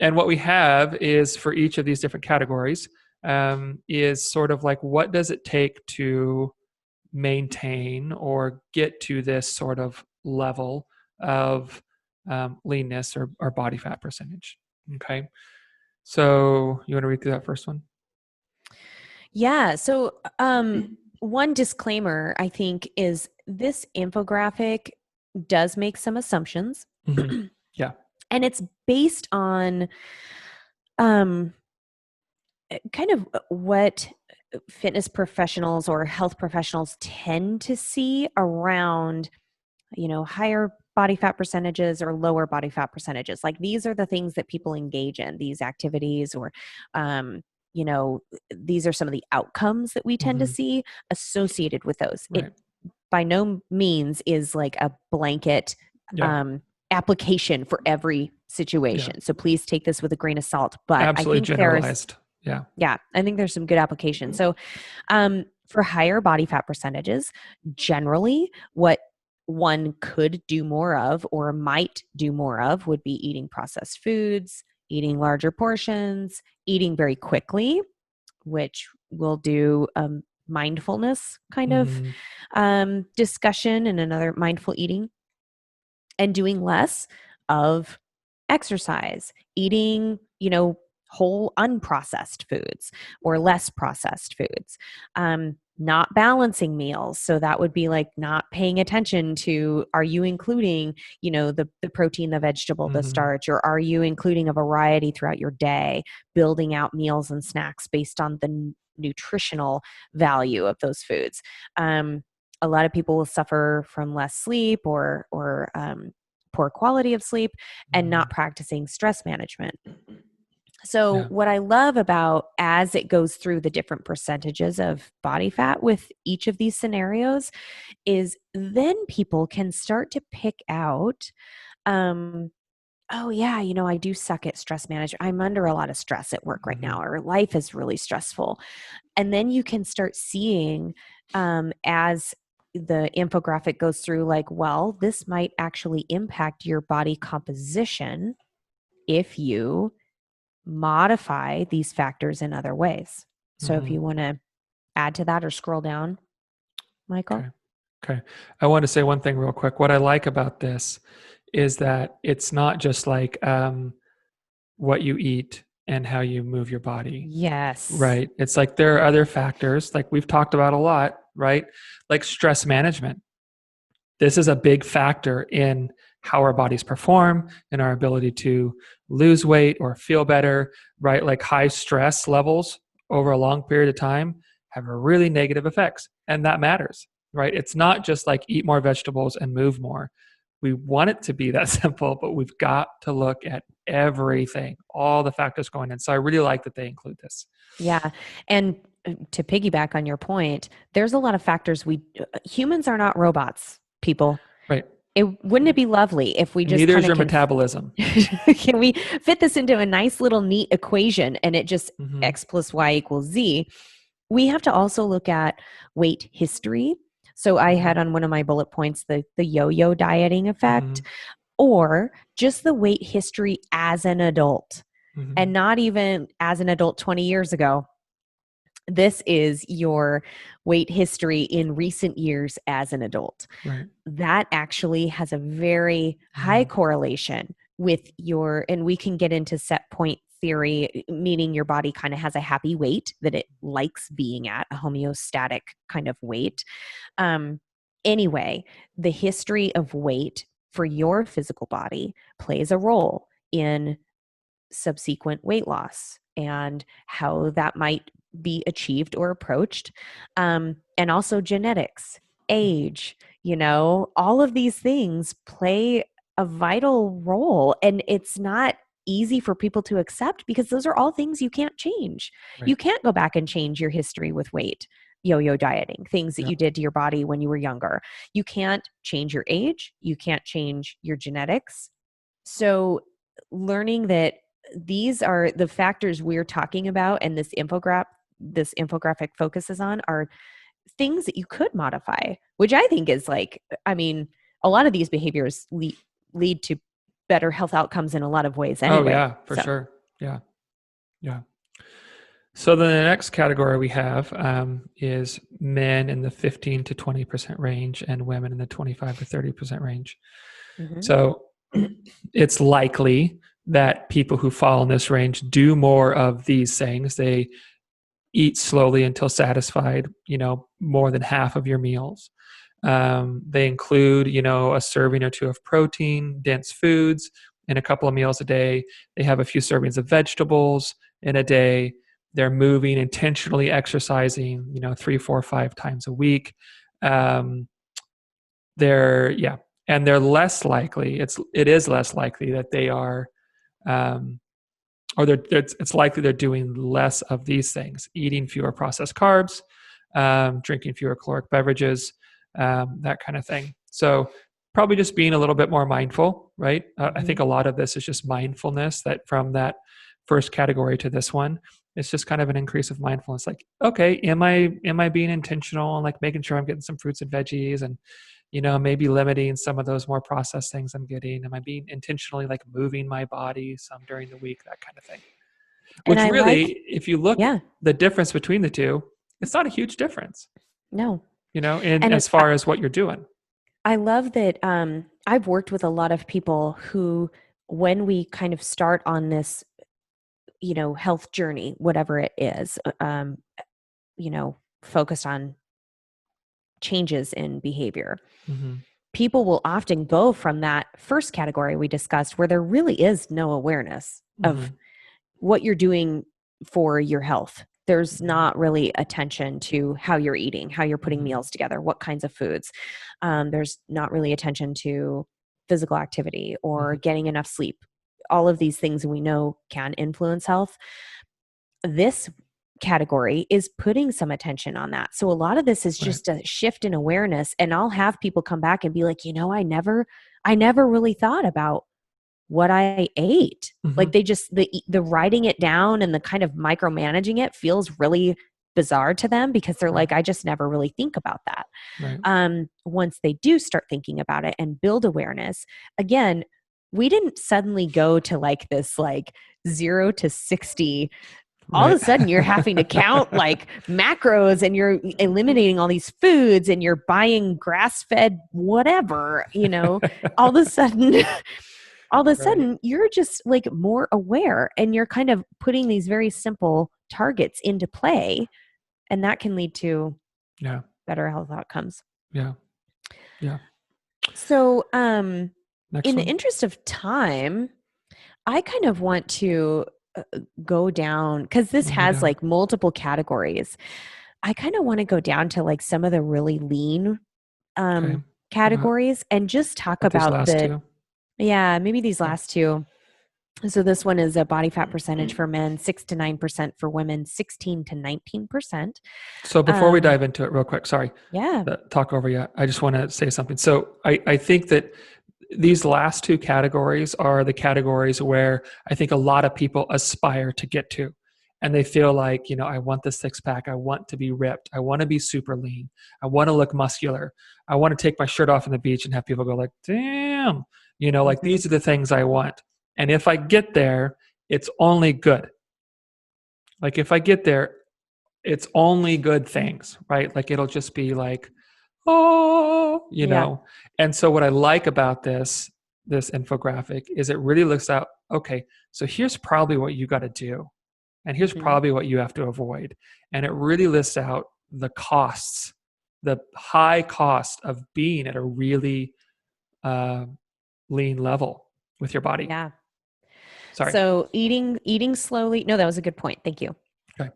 and what we have is for each of these different categories is sort of like, what does it take to maintain or get to this sort of level of leanness or body fat percentage. Okay, so you want to read through that first one? Yeah. So one disclaimer, I think, is this infographic does make some assumptions. Mm-hmm. Yeah. And it's based on kind of what fitness professionals or health professionals tend to see around, higher body fat percentages or lower body fat percentages. Like, these are the things that people engage in, these activities, or these are some of the outcomes that we tend to see associated with those. Right. It by no means is like a blanket application for every situation. Yeah. So please take this with a grain of salt. But absolutely, I think generalized. Yeah, I think there's some good applications. So for higher body fat percentages, generally what one could do more of or might do more of would be eating processed foods, eating larger portions, eating very quickly, which we'll do mindfulness kind of discussion and another mindful eating, and doing less of exercise, eating, whole unprocessed foods or less processed foods, not balancing meals. So that would be like not paying attention to, are you including, the protein, the vegetable, the starch, or are you including a variety throughout your day, building out meals and snacks based on the nutritional value of those foods. A lot of people will suffer from less sleep or poor quality of sleep and not practicing stress management. So what I love about, as it goes through the different percentages of body fat with each of these scenarios, is then people can start to pick out, oh yeah, I do suck at stress management. I'm under a lot of stress at work right now, or life is really stressful. And then you can start seeing, as the infographic goes through, like, well, this might actually impact your body composition if you modify these factors in other ways. So if you want to add to that or scroll down, Michael. Okay. I want to say one thing real quick. What I like about this is that it's not just like what you eat and how you move your body. Yes. Right. It's like there are other factors, like we've talked about a lot, right? Like stress management. This is a big factor in how our bodies perform and our ability to lose weight or feel better, right? Like high stress levels over a long period of time have really negative effects, and that matters, right? It's not just like eat more vegetables and move more. We want it to be that simple, but we've got to look at everything, all the factors going in. So I really like that they include this. Yeah. And to piggyback on your point, there's a lot of factors. Humans are not robots, people. Right. Wouldn't it be lovely if we just neither is your metabolism. Can we fit this into a nice little neat equation and it just X plus Y equals Z? We have to also look at weight history. So I had on one of my bullet points the yo-yo dieting effect, or just the weight history as an adult, and not even as an adult 20 years ago. This is your weight history in recent years as an adult. Right. That actually has a very high correlation with and we can get into set point theory, meaning your body kind of has a happy weight that it likes being at, a homeostatic kind of weight. Anyway, the history of weight for your physical body plays a role in subsequent weight loss, and how that might be achieved or approached. And also genetics, age, all of these things play a vital role. And it's not easy for people to accept because those are all things you can't change. Right. You can't go back and change your history with weight, yo-yo dieting, things that you did to your body when you were younger. You can't change your age. You can't change your genetics. So learning that these are the factors we're talking about and this infographic focuses on are things that you could modify, which I think is a lot of these behaviors lead to better health outcomes in a lot of ways anyway. Oh yeah, for sure. Yeah. So then the next category we have is men in the 15 to 20% range and women in the 25 to 30% range. Mm-hmm. So it's likely that people who fall in this range do more of these things. They eat slowly until satisfied, more than half of your meals. They include, a serving or two of protein, dense foods in a couple of meals a day. They have a few servings of vegetables in a day. They're moving, intentionally exercising, 3, 4, 5 times a week. And they're less likely. It is less likely that they are, it's likely they're doing less of these things: eating fewer processed carbs, drinking fewer caloric beverages, that kind of thing. So probably just being a little bit more mindful, right? Mm-hmm. I think a lot of this is just mindfulness, that from that first category to this one, it's just kind of an increase of mindfulness. Like, okay, am I being intentional and like making sure I'm getting some fruits and veggies and, maybe limiting some of those more processed things I'm getting? Am I being intentionally like moving my body some during the week, that kind of thing? Which really, if you look at the difference between the two, it's not a huge difference. No. And as far as what you're doing. I love that I've worked with a lot of people who, when we kind of start on this, health journey, whatever it is, focused on changes in behavior. Mm-hmm. People will often go from that first category we discussed, where there really is no awareness mm-hmm. of what you're doing for your health. There's mm-hmm. not really attention to how you're eating, how you're putting mm-hmm. meals together, what kinds of foods. There's not really attention to physical activity or mm-hmm. getting enough sleep. All of these things we know can influence health. This category is putting some attention on that. So a lot of this is just a shift in awareness. And I'll have people come back and be like, I never really thought about what I ate. Mm-hmm. Like they just, the writing it down and the kind of micromanaging it feels really bizarre to them, because they're like, I just never really think about that. Right. Once they do start thinking about it and build awareness, again, we didn't suddenly go to like this, like 0 to 60. All of a sudden you're having to count like macros and you're eliminating all these foods and you're buying grass-fed whatever, all of a sudden you're just like more aware, and you're kind of putting these very simple targets into play, and that can lead to better health outcomes. Yeah. So in the interest of time, I kind of want to go down, because this has like multiple categories. I kind of want to go down to like some of the really lean categories and just talk about maybe these last two. So this one is a body fat percentage for men, 6 to 9%; for women, 16 to 19%. So before we dive into it real quick, sorry. Yeah. Talk over you. I just want to say something. So I think that these last two categories are the categories where I think a lot of people aspire to get to. And they feel like, I want the 6-pack. I want to be ripped. I want to be super lean. I want to look muscular. I want to take my shirt off on the beach and have people go like, damn, like these are the things I want. And if I get there, it's only good. Like if I get there, it's only good things, right? Like it'll just be like, you know. And so what I like about this infographic is it really looks out, okay, so here's probably what you got to do. And here's probably what you have to avoid. And it really lists out the costs, the high cost of being at a really lean level with your body. Yeah. Sorry. So eating slowly. No, that was a good point. Thank you. Okay.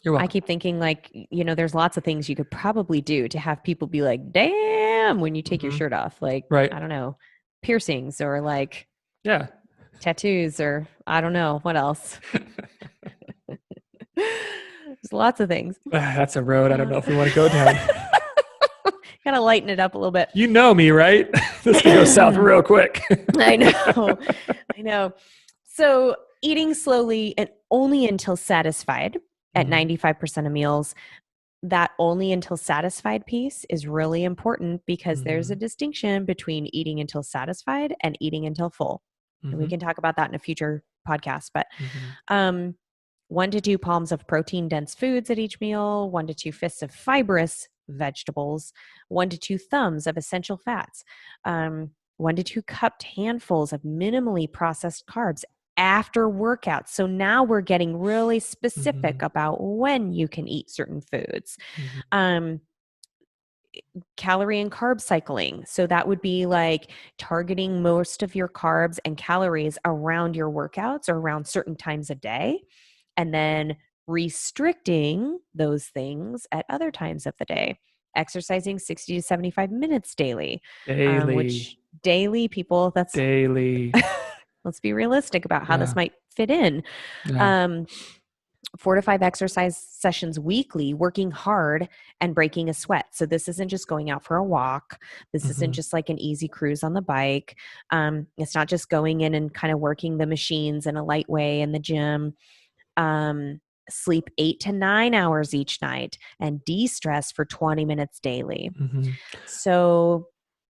You're welcome. I keep thinking like, there's lots of things you could probably do to have people be like, damn, when you take your shirt off, like, right. I don't know, piercings or like yeah, tattoos or I don't know what else. There's lots of things. That's a road I don't know if we want to go down. Gotta lighten it up a little bit. You know me, right? This could go south real quick. I know. So eating slowly and only until satisfied at 95% of meals, that only until satisfied piece is really important because there's a distinction between eating until satisfied and eating until full. And we can talk about that in a future podcast, but 1 to 2 palms of protein dense foods at each meal, 1 to 2 fists of fibrous vegetables, 1 to 2 thumbs of essential fats, 1 to 2 cupped handfuls of minimally processed carbs after workouts. So now we're getting really specific about when you can eat certain foods. Calorie and carb cycling. So that would be like targeting most of your carbs and calories around your workouts or around certain times a day, and then restricting those things at other times of the day. Exercising 60 to 75 minutes daily. Which daily, people, that's daily. Let's be realistic about how this might fit in. 4 to 5 exercise sessions weekly, working hard and breaking a sweat. So this isn't just going out for a walk. This isn't just like an easy cruise on the bike. It's not just going in and kind of working the machines in a light way in the gym. Sleep 8 to 9 hours each night and de-stress for 20 minutes daily. So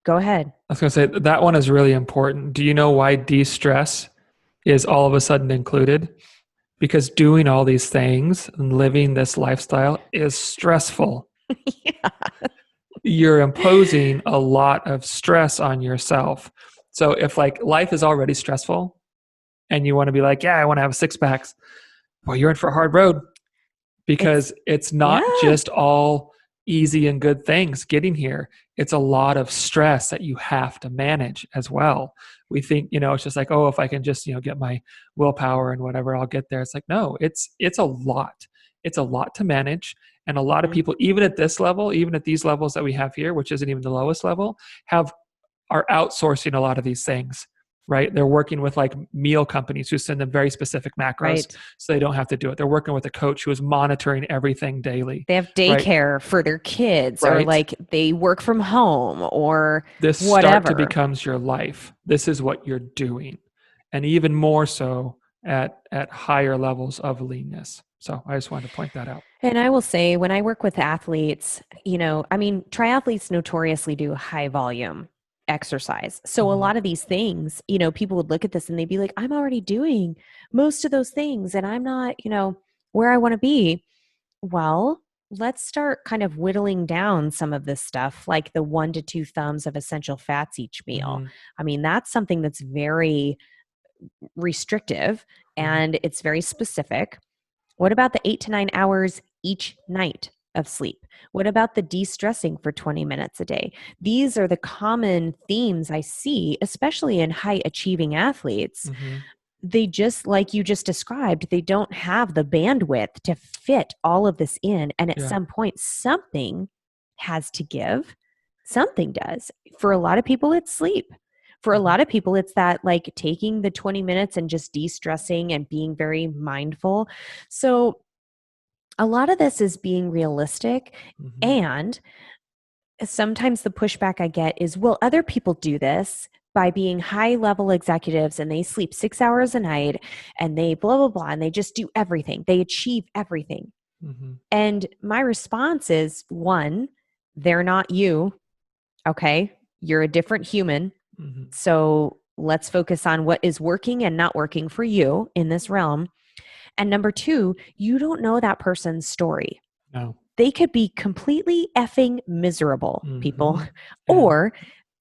go ahead. I was going to say that one is really important. Do you know why de-stress is all of a sudden included? Because doing all these things and living this lifestyle is stressful. You're imposing a lot of stress on yourself. So if like life is already stressful and you want to be like, yeah, I want to have 6 packs, well, you're in for a hard road because it's not just all easy and good things getting here. It's a lot of stress that you have to manage as well. We think, it's just like, oh, if I can just, get my willpower and whatever, I'll get there. It's like, no, it's a lot. It's a lot to manage. And a lot of people, even at this level, even at these levels that we have here, which isn't even the lowest level, are outsourcing a lot of these things. Right? They're working with like meal companies who send them very specific macros so they don't have to do it. They're working with a coach who is monitoring everything daily. They have daycare for their kids or like they work from home or this whatever. Start to becomes your life. This is what you're doing. And even more so at higher levels of leanness. So I just wanted to point that out. And I will say when I work with athletes, triathletes notoriously do high volume exercise. So a lot of these things, people would look at this and they'd be like, I'm already doing most of those things and I'm not, where I want to be. Well, let's start kind of whittling down some of this stuff, like the 1 to 2 thumbs of essential fats each meal. I mean, that's something that's very restrictive and it's very specific. What about the 8 to 9 hours each night of sleep? What about the de-stressing for 20 minutes a day? These are the common themes I see, especially in high achieving athletes. They just, like you just described, they don't have the bandwidth to fit all of this in. And at some point, something has to give. Something does. For a lot of people, it's sleep. For a lot of people, it's that like taking the 20 minutes and just de-stressing and being very mindful. So a lot of this is being realistic. And sometimes the pushback I get is, well, other people do this by being high level executives and they sleep 6 hours a night and they blah, blah, blah, and they just do everything. They achieve everything. And my response is, 1, they're not you. Okay. You're a different human. So let's focus on what is working and not working for you in this realm. And number 2, you don't know that person's story. No. They could be completely effing miserable, people, or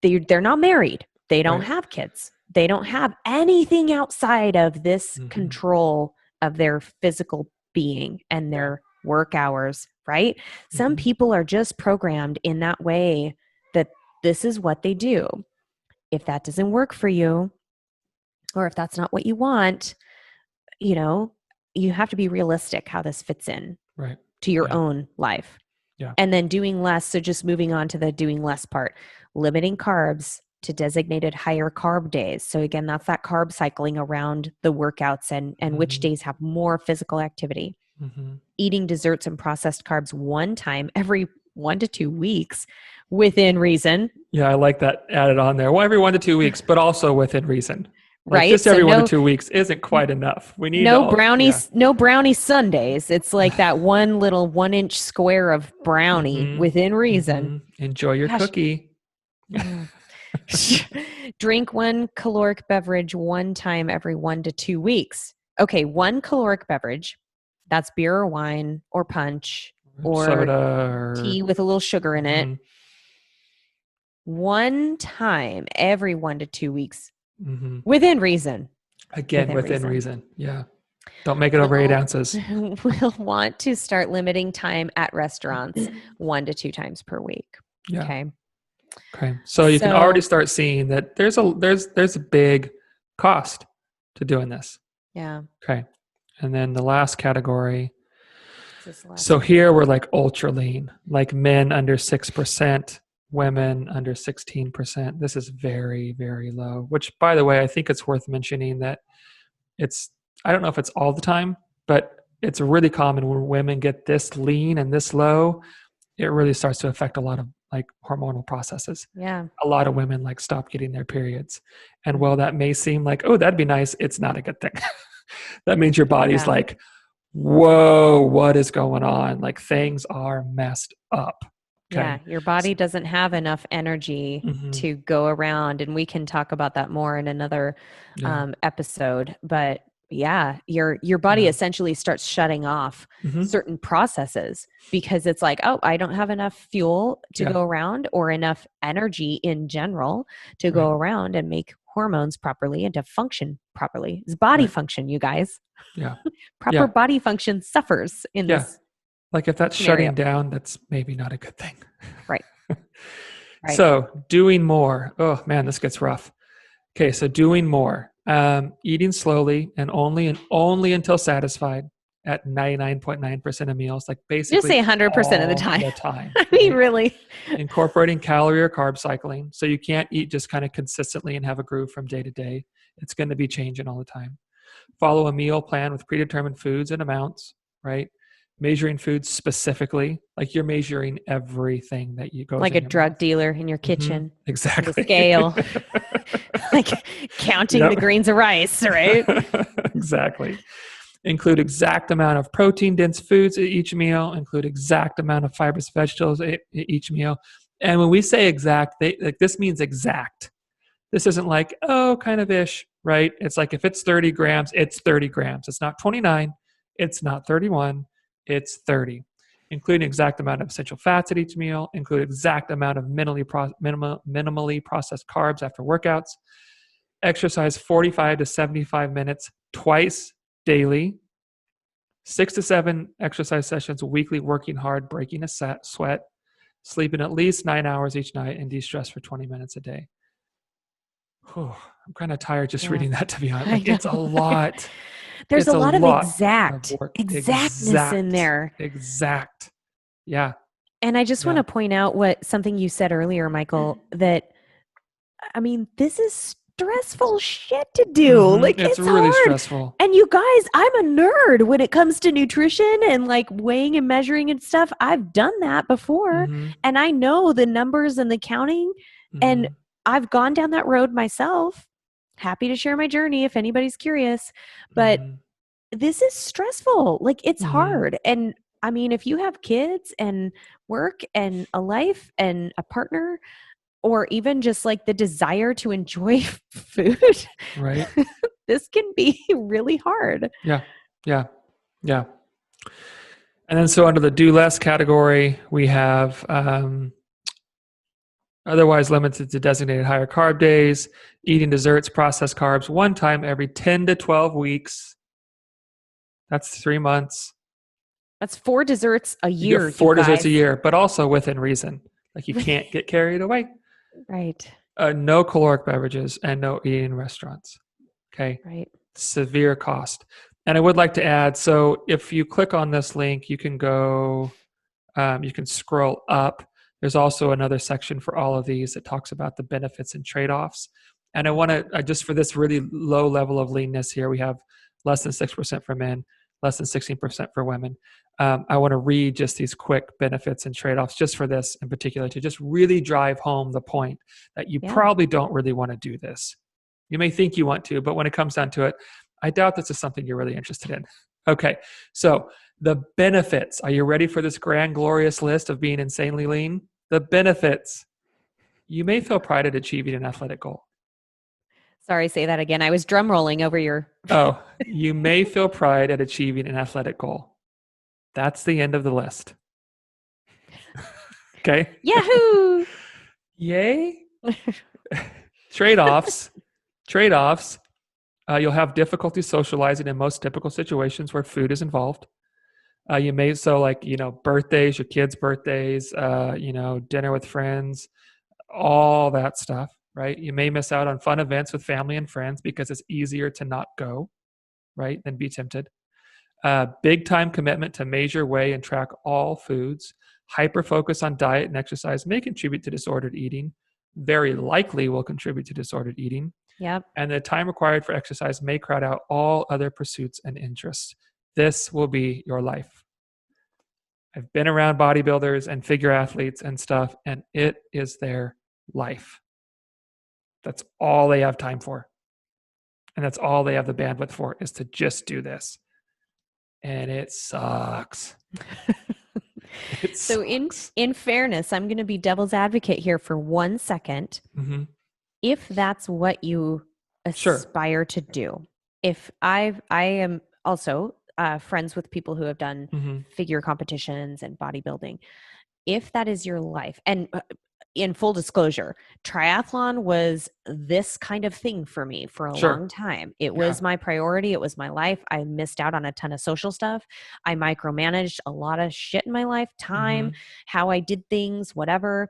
they're not married. They don't have kids. They don't have anything outside of this control of their physical being and their work hours, right? Some people are just programmed in that way that this is what they do. If that doesn't work for you, or if that's not what you want, you have to be realistic how this fits in to your own life. Yeah. And then doing less. So just moving on to the doing less part, limiting carbs to designated higher carb days. So again, that's that carb cycling around the workouts and which days have more physical activity. Eating desserts and processed carbs one time every 1 to 2 weeks within reason. Yeah, I like that added on there. Well, every 1 to 2 weeks, but also within reason. Like Right. just every 1 to 2 weeks isn't quite enough. We need no brownie Sundays. It's like that one little 1-inch square of brownie within reason. Enjoy your cookie. Drink 1 caloric beverage one time every 1 to 2 weeks. Okay, 1 caloric beverage. That's beer or wine or punch or soda or tea with a little sugar in it. One time every 1 to 2 weeks within reason. Again, within reason. Yeah. Don't make it over 8 ounces. We'll want to start limiting time at restaurants 1 to 2 times per week. Yeah. Okay. So you can already start seeing that there's a big cost to doing this. Yeah. Okay. And then the last category. So here we're like ultra lean, like men under 6%, women under 16%. This is very, very low, which by the way, I think it's worth mentioning that I don't know if it's all the time, but it's really common when women get this lean and this low, it really starts to affect a lot of like hormonal processes. Yeah. A lot of women like stop getting their periods. And while that may seem like, oh, that'd be nice, it's not a good thing. That means your body's like, whoa, what is going on? Like things are messed up. Okay. Yeah, your body doesn't have enough energy to go around. And we can talk about that more in another episode. But yeah, your body essentially starts shutting off certain processes because it's like, oh, I don't have enough fuel to go around or enough energy in general to go around and make hormones properly and to function properly. It's body function, you guys. Yeah. Proper body function suffers in this. Like if that's scenario. Shutting down, that's maybe not a good thing. Right. So doing more. Oh man, this gets rough. Okay. So doing more, eating slowly and only until satisfied at 99.9% of meals, like basically just say 100% of the time. I mean, really. Incorporating calorie or carb cycling. So you can't eat just kind of consistently and have a groove from day to day. It's going to be changing all the time. Follow a meal plan with predetermined foods and amounts, right? Measuring foods specifically, like you're measuring everything that you go like a drug dealer in your kitchen. Exactly. The scale, like counting the grains of rice, right? Exactly. Include exact amount of protein-dense foods at each meal. Include exact amount of fibrous vegetables at each meal. And when we say exact, this means exact. This isn't like, oh, kind of ish, right? It's like if it's 30 grams, it's 30 grams. It's not 29. It's not 31. It's 30. Include an exact amount of essential fats at each meal. Include exact amount of minimally processed carbs after workouts. Exercise 45 to 75 minutes twice daily. 6 to 7 exercise sessions weekly, working hard, breaking a sweat. Sleeping at least 9 hours each night and de-stress for 20 minutes a day. I'm kind of tired just reading that, to be honest. Like, it's a lot. There's a lot of exactness in there. Exact. Yeah. And I just want to point out something you said earlier, Michael, that, I mean, this is stressful shit to do. Like it's really hard. Stressful. And you guys, I'm a nerd when it comes to nutrition and like weighing and measuring and stuff. I've done that before and I know the numbers and the counting and I've gone down that road myself. Happy to share my journey if anybody's curious, but this is stressful. Like it's hard. And I mean, if you have kids and work and a life and a partner, or even just like the desire to enjoy food, right? This can be really hard. Yeah. And then so under the do less category, we have otherwise limited to designated higher carb days, eating desserts, processed carbs one time every 10 to 12 weeks. That's 3 months. That's 4 desserts a year. You get 4 desserts a year, but also within reason. Like you can't get carried away. Right. No caloric beverages and no eating in restaurants. Okay. Right. Severe cost. And I would like to add, so if you click on this link, you can go, you can scroll up. There's also another section for all of these that talks about the benefits and trade-offs. And I want to, just for this really low level of leanness here, we have less than 6% for men, less than 16% for women. I want to read just these quick benefits and trade-offs just for this in particular to just really drive home the point that you probably don't really want to do this. You may think you want to, but when it comes down to it, I doubt this is something you're really interested in. Okay, so the benefits. Are you ready for this grand, glorious list of being insanely lean? The benefits. You may feel pride at achieving an athletic goal. Sorry, say that again. I was drum rolling over your. Oh, you may feel pride at achieving an athletic goal. That's the end of the list. Okay. Yahoo! Yay. Trade-offs. Trade-offs. You'll have difficulty socializing in most typical situations where food is involved. You may, so like, birthdays, your kids' birthdays, dinner with friends, all that stuff, right? You may miss out on fun events with family and friends because it's easier to not go, right, than be tempted. Big time commitment to measure, weigh, and track all foods. Hyper focus on diet and exercise may contribute to disordered eating. Very likely will contribute to disordered eating. Yep. And the time required for exercise may crowd out all other pursuits and interests. This will be your life. I've been around bodybuilders and figure athletes and stuff, and it is their life. That's all they have time for. And that's all they have the bandwidth for, is to just do this. And it sucks. So in fairness, I'm going to be devil's advocate here for 1 second. Mm-hmm. If that's what you aspire to do, if I am also friends with people who have done figure competitions and bodybuilding, if that is your life, and in full disclosure, triathlon was this kind of thing for me for a long time. It was my priority. It was my life. I missed out on a ton of social stuff. I micromanaged a lot of shit in my life, time, how I did things, whatever.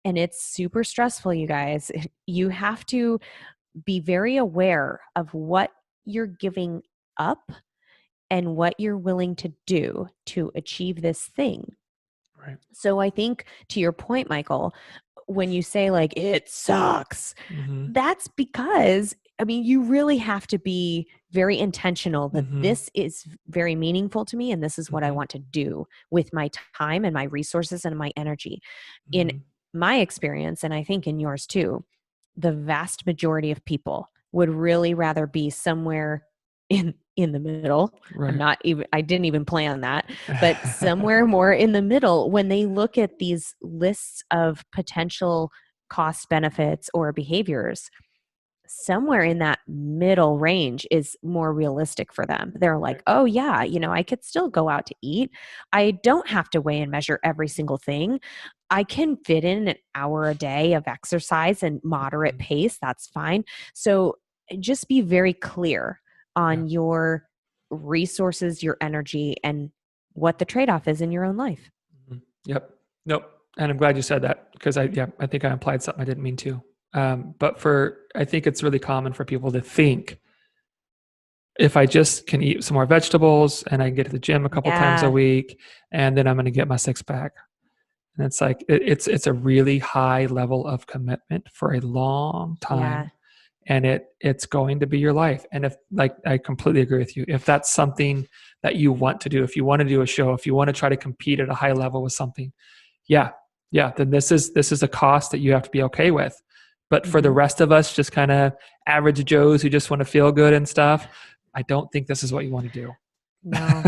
And it's super stressful, you guys. You have to be very aware of what you're giving up and what you're willing to do to achieve this thing. Right. So I think, to your point, Michael, when you say like, it sucks, that's because, I mean, you really have to be very intentional that this is very meaningful to me and this is what I want to do with my time and my resources and my energy. In my experience, and I think in yours too, the vast majority of people would really rather be somewhere in the middle. Right. I didn't even plan that, but somewhere more in the middle when they look at these lists of potential cost benefits or behaviors. Somewhere in that middle range is more realistic for them. They're like, oh yeah, I could still go out to eat. I don't have to weigh and measure every single thing. I can fit in an hour a day of exercise and moderate pace. That's fine. So just be very clear on your resources, your energy, and what the trade-off is in your own life. Yep. Nope. And I'm glad you said that because I think I implied something I didn't mean to. But I think it's really common for people to think, if I just can eat some more vegetables and I can get to the gym a couple times a week, and then I'm going to get my six pack. And it's like, it's a really high level of commitment for a long time. Yeah. And it's going to be your life. And if, like, I completely agree with you. If that's something that you want to do, if you want to do a show, if you want to try to compete at a high level with something, then this is a cost that you have to be okay with. But for the rest of us, just kind of average Joes who just want to feel good and stuff, I don't think this is what you want to do. No,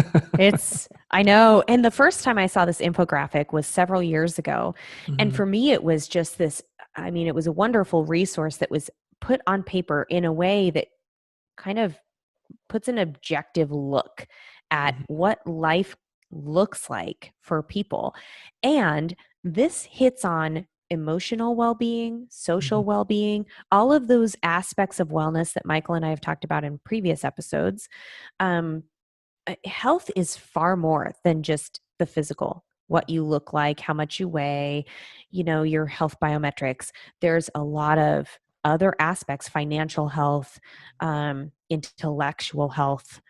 I know. And the first time I saw this infographic was several years ago. And for me, it was just this, it was a wonderful resource that was put on paper in a way that kind of puts an objective look at what life looks like for people. And this hits on emotional well-being, social well-being, all of those aspects of wellness that Michael and I have talked about in previous episodes. Health is far more than just the physical, what you look like, how much you weigh, your health biometrics. There's a lot of other aspects, financial health, intellectual health,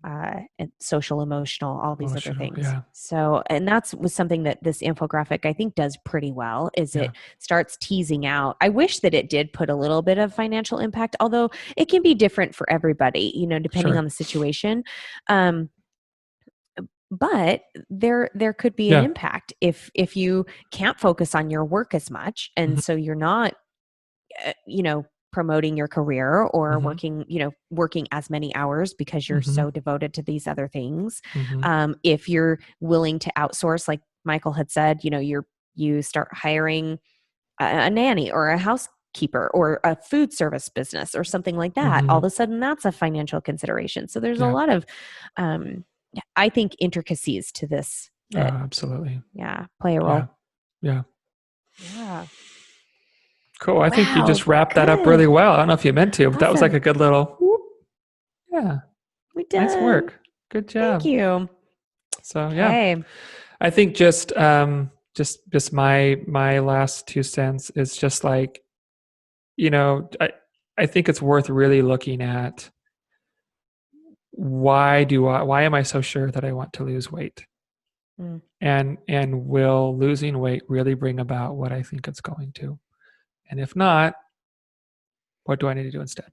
and social, emotional, all these other Emotional. things. Yeah. So, and that's was something that this infographic I think does pretty well. Is it starts teasing out. I wish that it did put a little bit of financial impact, although it can be different for everybody, depending on the situation. But there could be an impact if you can't focus on your work as much, and so you're not promoting your career or working as many hours because you're so devoted to these other things. If you're willing to outsource, like Michael had said, you start hiring a nanny or a housekeeper or a food service business or something like that, all of a sudden that's a financial consideration. So there's a lot of I think intricacies to this that absolutely play a role. Yeah. Cool. I Wow, think you just wrapped that up really well. I don't know if you meant to, but that was like a good little whoop. Yeah. We did. Nice work. Good job. Thank you. So I think just my last 2 cents is just like, I think it's worth really looking at why am I so sure that I want to lose weight? And will losing weight really bring about what I think it's going to? And if not, what do I need to do instead?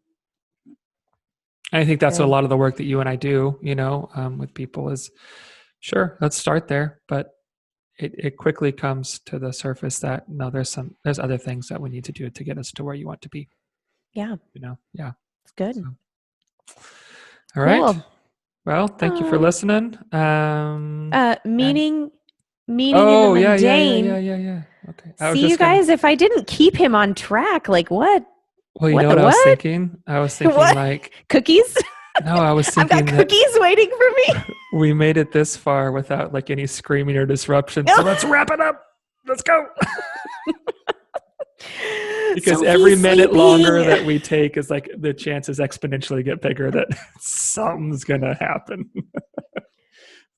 I think that's a lot of the work that you and I do, with people is, sure, let's start there. But it quickly comes to the surface that no, there's other things that we need to do to get us to where you want to be. Yeah. Yeah. It's good. So. All right. Well, thank you for listening. Meaning in the mundane. Yeah. Okay. See, you guys, if I didn't keep him on track, like what? Well, you know what I was thinking? I was thinking like cookies. No, I was thinking I've got cookies waiting for me. We made it this far without like any screaming or disruption. So let's wrap it up. Let's go. Because every minute longer that we take is like the chances exponentially get bigger that something's going to happen.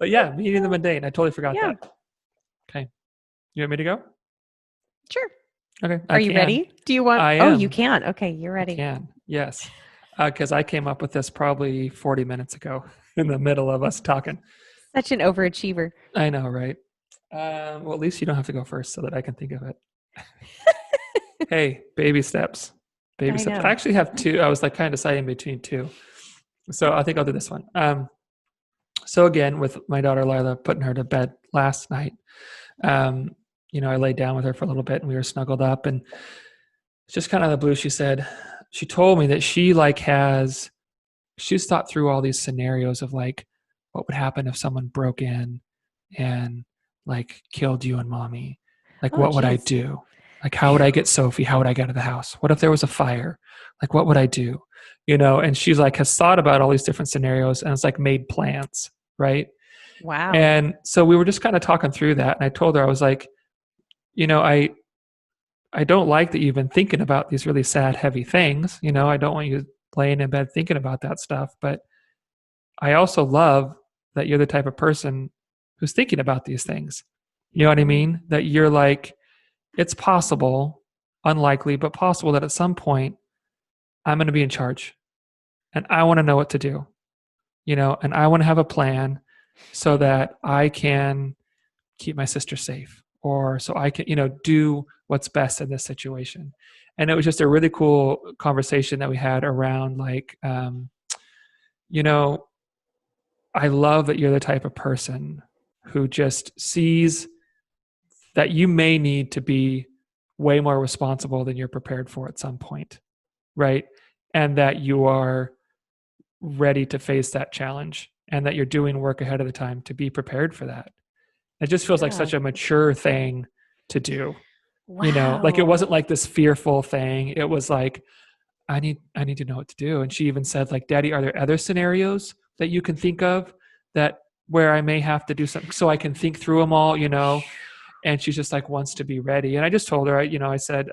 But meeting the mundane. I totally forgot that. Okay. You want me to go? Sure. Okay. Are you ready? Do you want? I am. Oh, you can. Okay. You're ready. I can. Yes. Because I came up with this probably 40 minutes ago in the middle of us talking. Such an overachiever. I know, right? Well, at least you don't have to go first so that I can think of it. Hey, baby steps. Baby steps. I actually have 2. I was like kind of deciding between 2. So I think I'll do this one. So again, with my daughter Lila, putting her to bed last night, I laid down with her for a little bit and we were snuggled up, and just kind of the blue, she told me that she's thought through all these scenarios of like, what would happen if someone broke in and like killed you and mommy? Like, what would I do? Like, how would I get Sophie? How would I get out of the house? What if there was a fire? Like, what would I do? And she's like, has thought about all these different scenarios and it's like made plans. Right. Wow. And so we were just kind of talking through that. And I told her, I was like, I don't like that you've been thinking about these really sad, heavy things. I don't want you laying in bed thinking about that stuff. But I also love that you're the type of person who's thinking about these things. You know what I mean? That you're like, it's possible, unlikely, but possible that at some point I'm going to be in charge and I want to know what to do, and I want to have a plan so that I can keep my sister safe, or so I can, do what's best in this situation. And it was just a really cool conversation that we had around like, I love that you're the type of person who just sees that you may need to be way more responsible than you're prepared for at some point, right? And that you are ready to face that challenge and that you're doing work ahead of the time to be prepared for that. It just feels like such a mature thing to do. Wow. Like it wasn't like this fearful thing. It was like, I need to know what to do. And she even said like, Daddy, are there other scenarios that you can think of that where I may have to do something so I can think through them all, And she's just like wants to be ready. And I just told her, I said,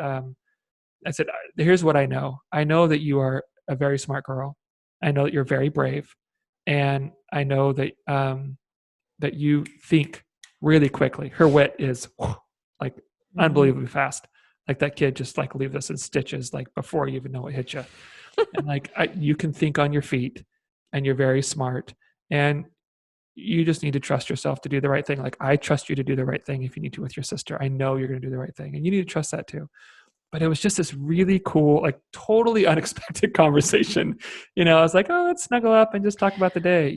here's what I know. I know that you are a very smart girl. I know that you're very brave. And I know that, that you think really quickly. Her wit is like unbelievably fast. Like that kid just like leaves us in stitches, like before you even know what hit you. And like, you can think on your feet and you're very smart And you just need to trust yourself to do the right thing. Like, I trust you to do the right thing if you need to with your sister. I know you're going to do the right thing, and you need to trust that too. But it was just this really cool, like totally unexpected conversation. I was like, oh, let's snuggle up and just talk about the day,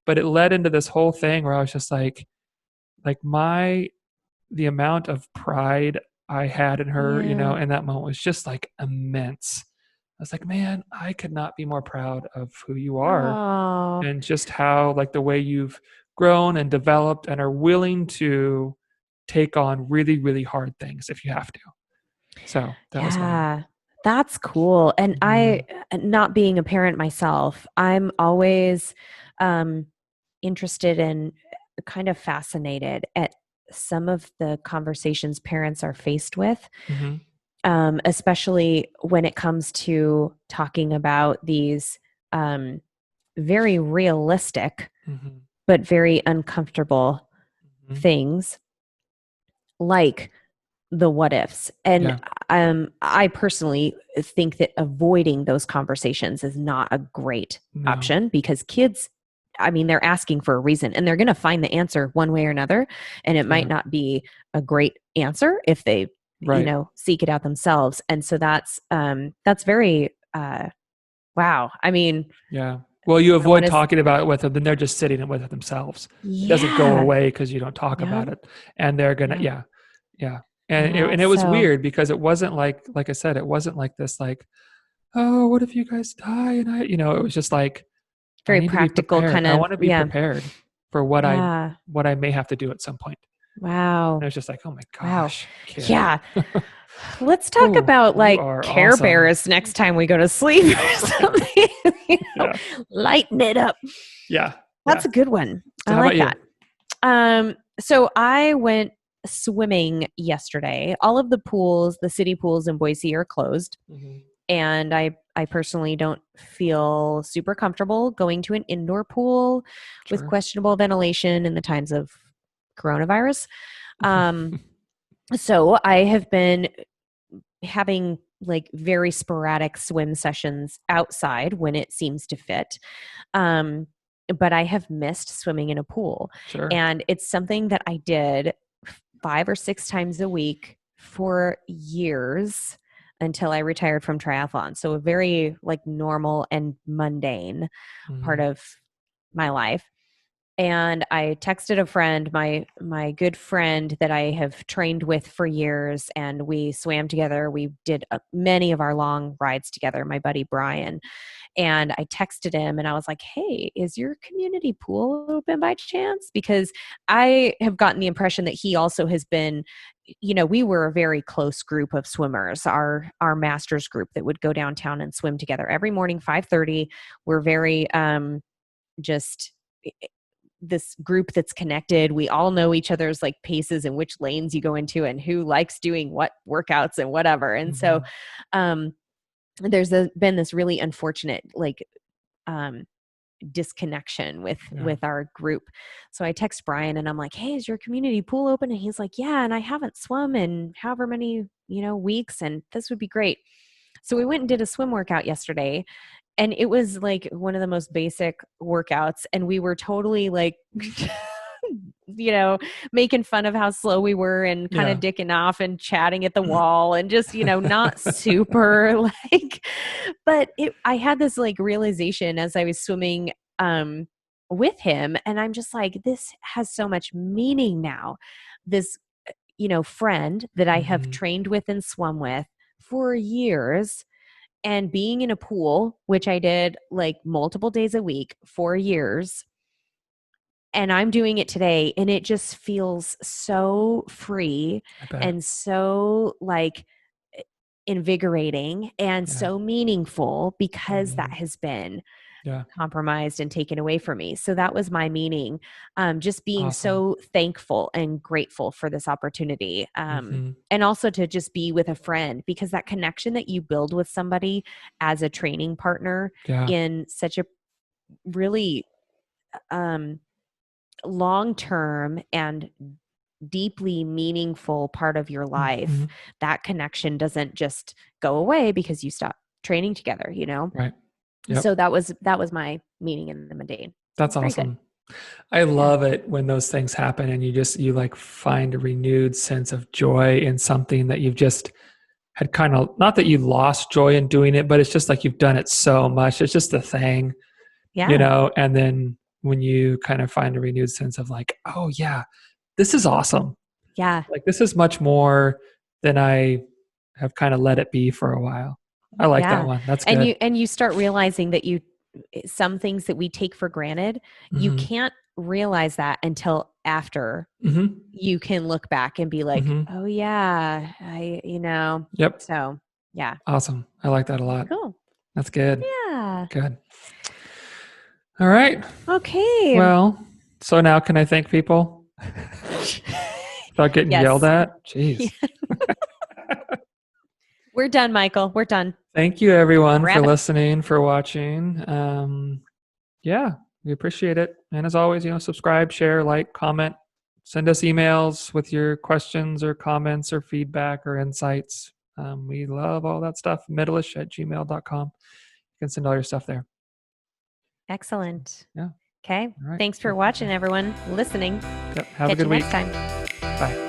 but it led into this whole thing where I was just like the amount of pride I had in her, in that moment was just like immense. I was like, man, I could not be more proud of who you are. Oh. And just how, like, the way you've grown and developed and are willing to take on really, really hard things if you have to. So that was my. That's cool. And I, not being a parent myself, I'm always interested and kind of fascinated at some of the conversations parents are faced with, especially when it comes to talking about these very realistic but very uncomfortable things, like the what ifs. And I personally think that avoiding those conversations is not a great option, because kids, I mean, they're asking for a reason and they're going to find the answer one way or another. And it might not be a great answer if they, seek it out themselves. And so that's very, wow. I mean, well, you avoid talking about it with them, then they're just sitting with it themselves. It doesn't go away because you don't talk about it. And they're going to, And it was weird because it wasn't like I said, it wasn't like this, like, oh, what if you guys die? And it was just like, very practical kind of. I want to be prepared for what I may have to do at some point. Wow. And it was just like, oh my gosh. Wow. Yeah. Let's talk about like Care Bears next time we go to sleep or something. Lighten it up. Yeah. That's a good one. So I like that. So I went swimming yesterday. All of the pools, the city pools in Boise, are closed. And I personally don't feel super comfortable going to an indoor pool with questionable ventilation in the times of coronavirus. So I have been having like very sporadic swim sessions outside when it seems to fit. But I have missed swimming in a pool. And it's something that I did 5 or 6 times a week for years until I retired from triathlon. So a very like normal and mundane part of my life. And I texted a friend, my good friend that I have trained with for years, and we swam together. We did many of our long rides together, my buddy Brian. And I texted him and I was like, hey, is your community pool open by chance? Because I have gotten the impression that he also has been, we were a very close group of swimmers, our master's group that would go downtown and swim together every morning, 5:30. We're very just this group that's connected. We all know each other's like paces and which lanes you go into and who likes doing what workouts and whatever. And so there's been this really unfortunate like disconnection with our group. So I text Brian and I'm like, hey, is your community pool open? And he's like, yeah, and I haven't swum in however many weeks, and this would be great. So we went and did a swim workout yesterday. And it was like one of the most basic workouts. And we were totally like, making fun of how slow we were and kind of dicking off and chatting at the wall and just, not super like, but I had this like realization as I was swimming with him. And I'm just like, this has so much meaning now. This, friend that I have trained with and swum with for years, and being in a pool, which I did like multiple days a week for years. And I'm doing it today, and it just feels so free and so like invigorating and so meaningful, because that has been compromised and taken away from me. So that was my meaning. Just being so thankful and grateful for this opportunity. And also to just be with a friend, because that connection that you build with somebody as a training partner in such a really long-term and deeply meaningful part of your life, that connection doesn't just go away because you stop training together, Right. Yep. So that was my meaning in the mundane. That's awesome. I love it when those things happen and you like find a renewed sense of joy in something that you've just had kind of, not that you lost joy in doing it, but it's just like you've done it so much. It's just a thing, and then when you kind of find a renewed sense of like, oh yeah, this is awesome. Yeah. Like this is much more than I have kind of let it be for a while. I like that one. That's good. And you start realizing that some things that we take for granted, you can't realize that until after you can look back and be like, oh yeah, Yep. So yeah. Awesome. I like that a lot. Cool. That's good. Yeah. Good. All right. Okay. Well, so now can I thank people without getting yelled at? Jeez. We're done, Michael. We're done. Thank you, everyone, for listening, for watching. We appreciate it. And as always, subscribe, share, like, comment, send us emails with your questions or comments or feedback or insights. We love all that stuff. Middleish@gmail.com. You can send all your stuff there. Excellent. Yeah. Okay. Right. Thanks for watching, everyone. Listening. Yep. Have a good week. Next time. Bye.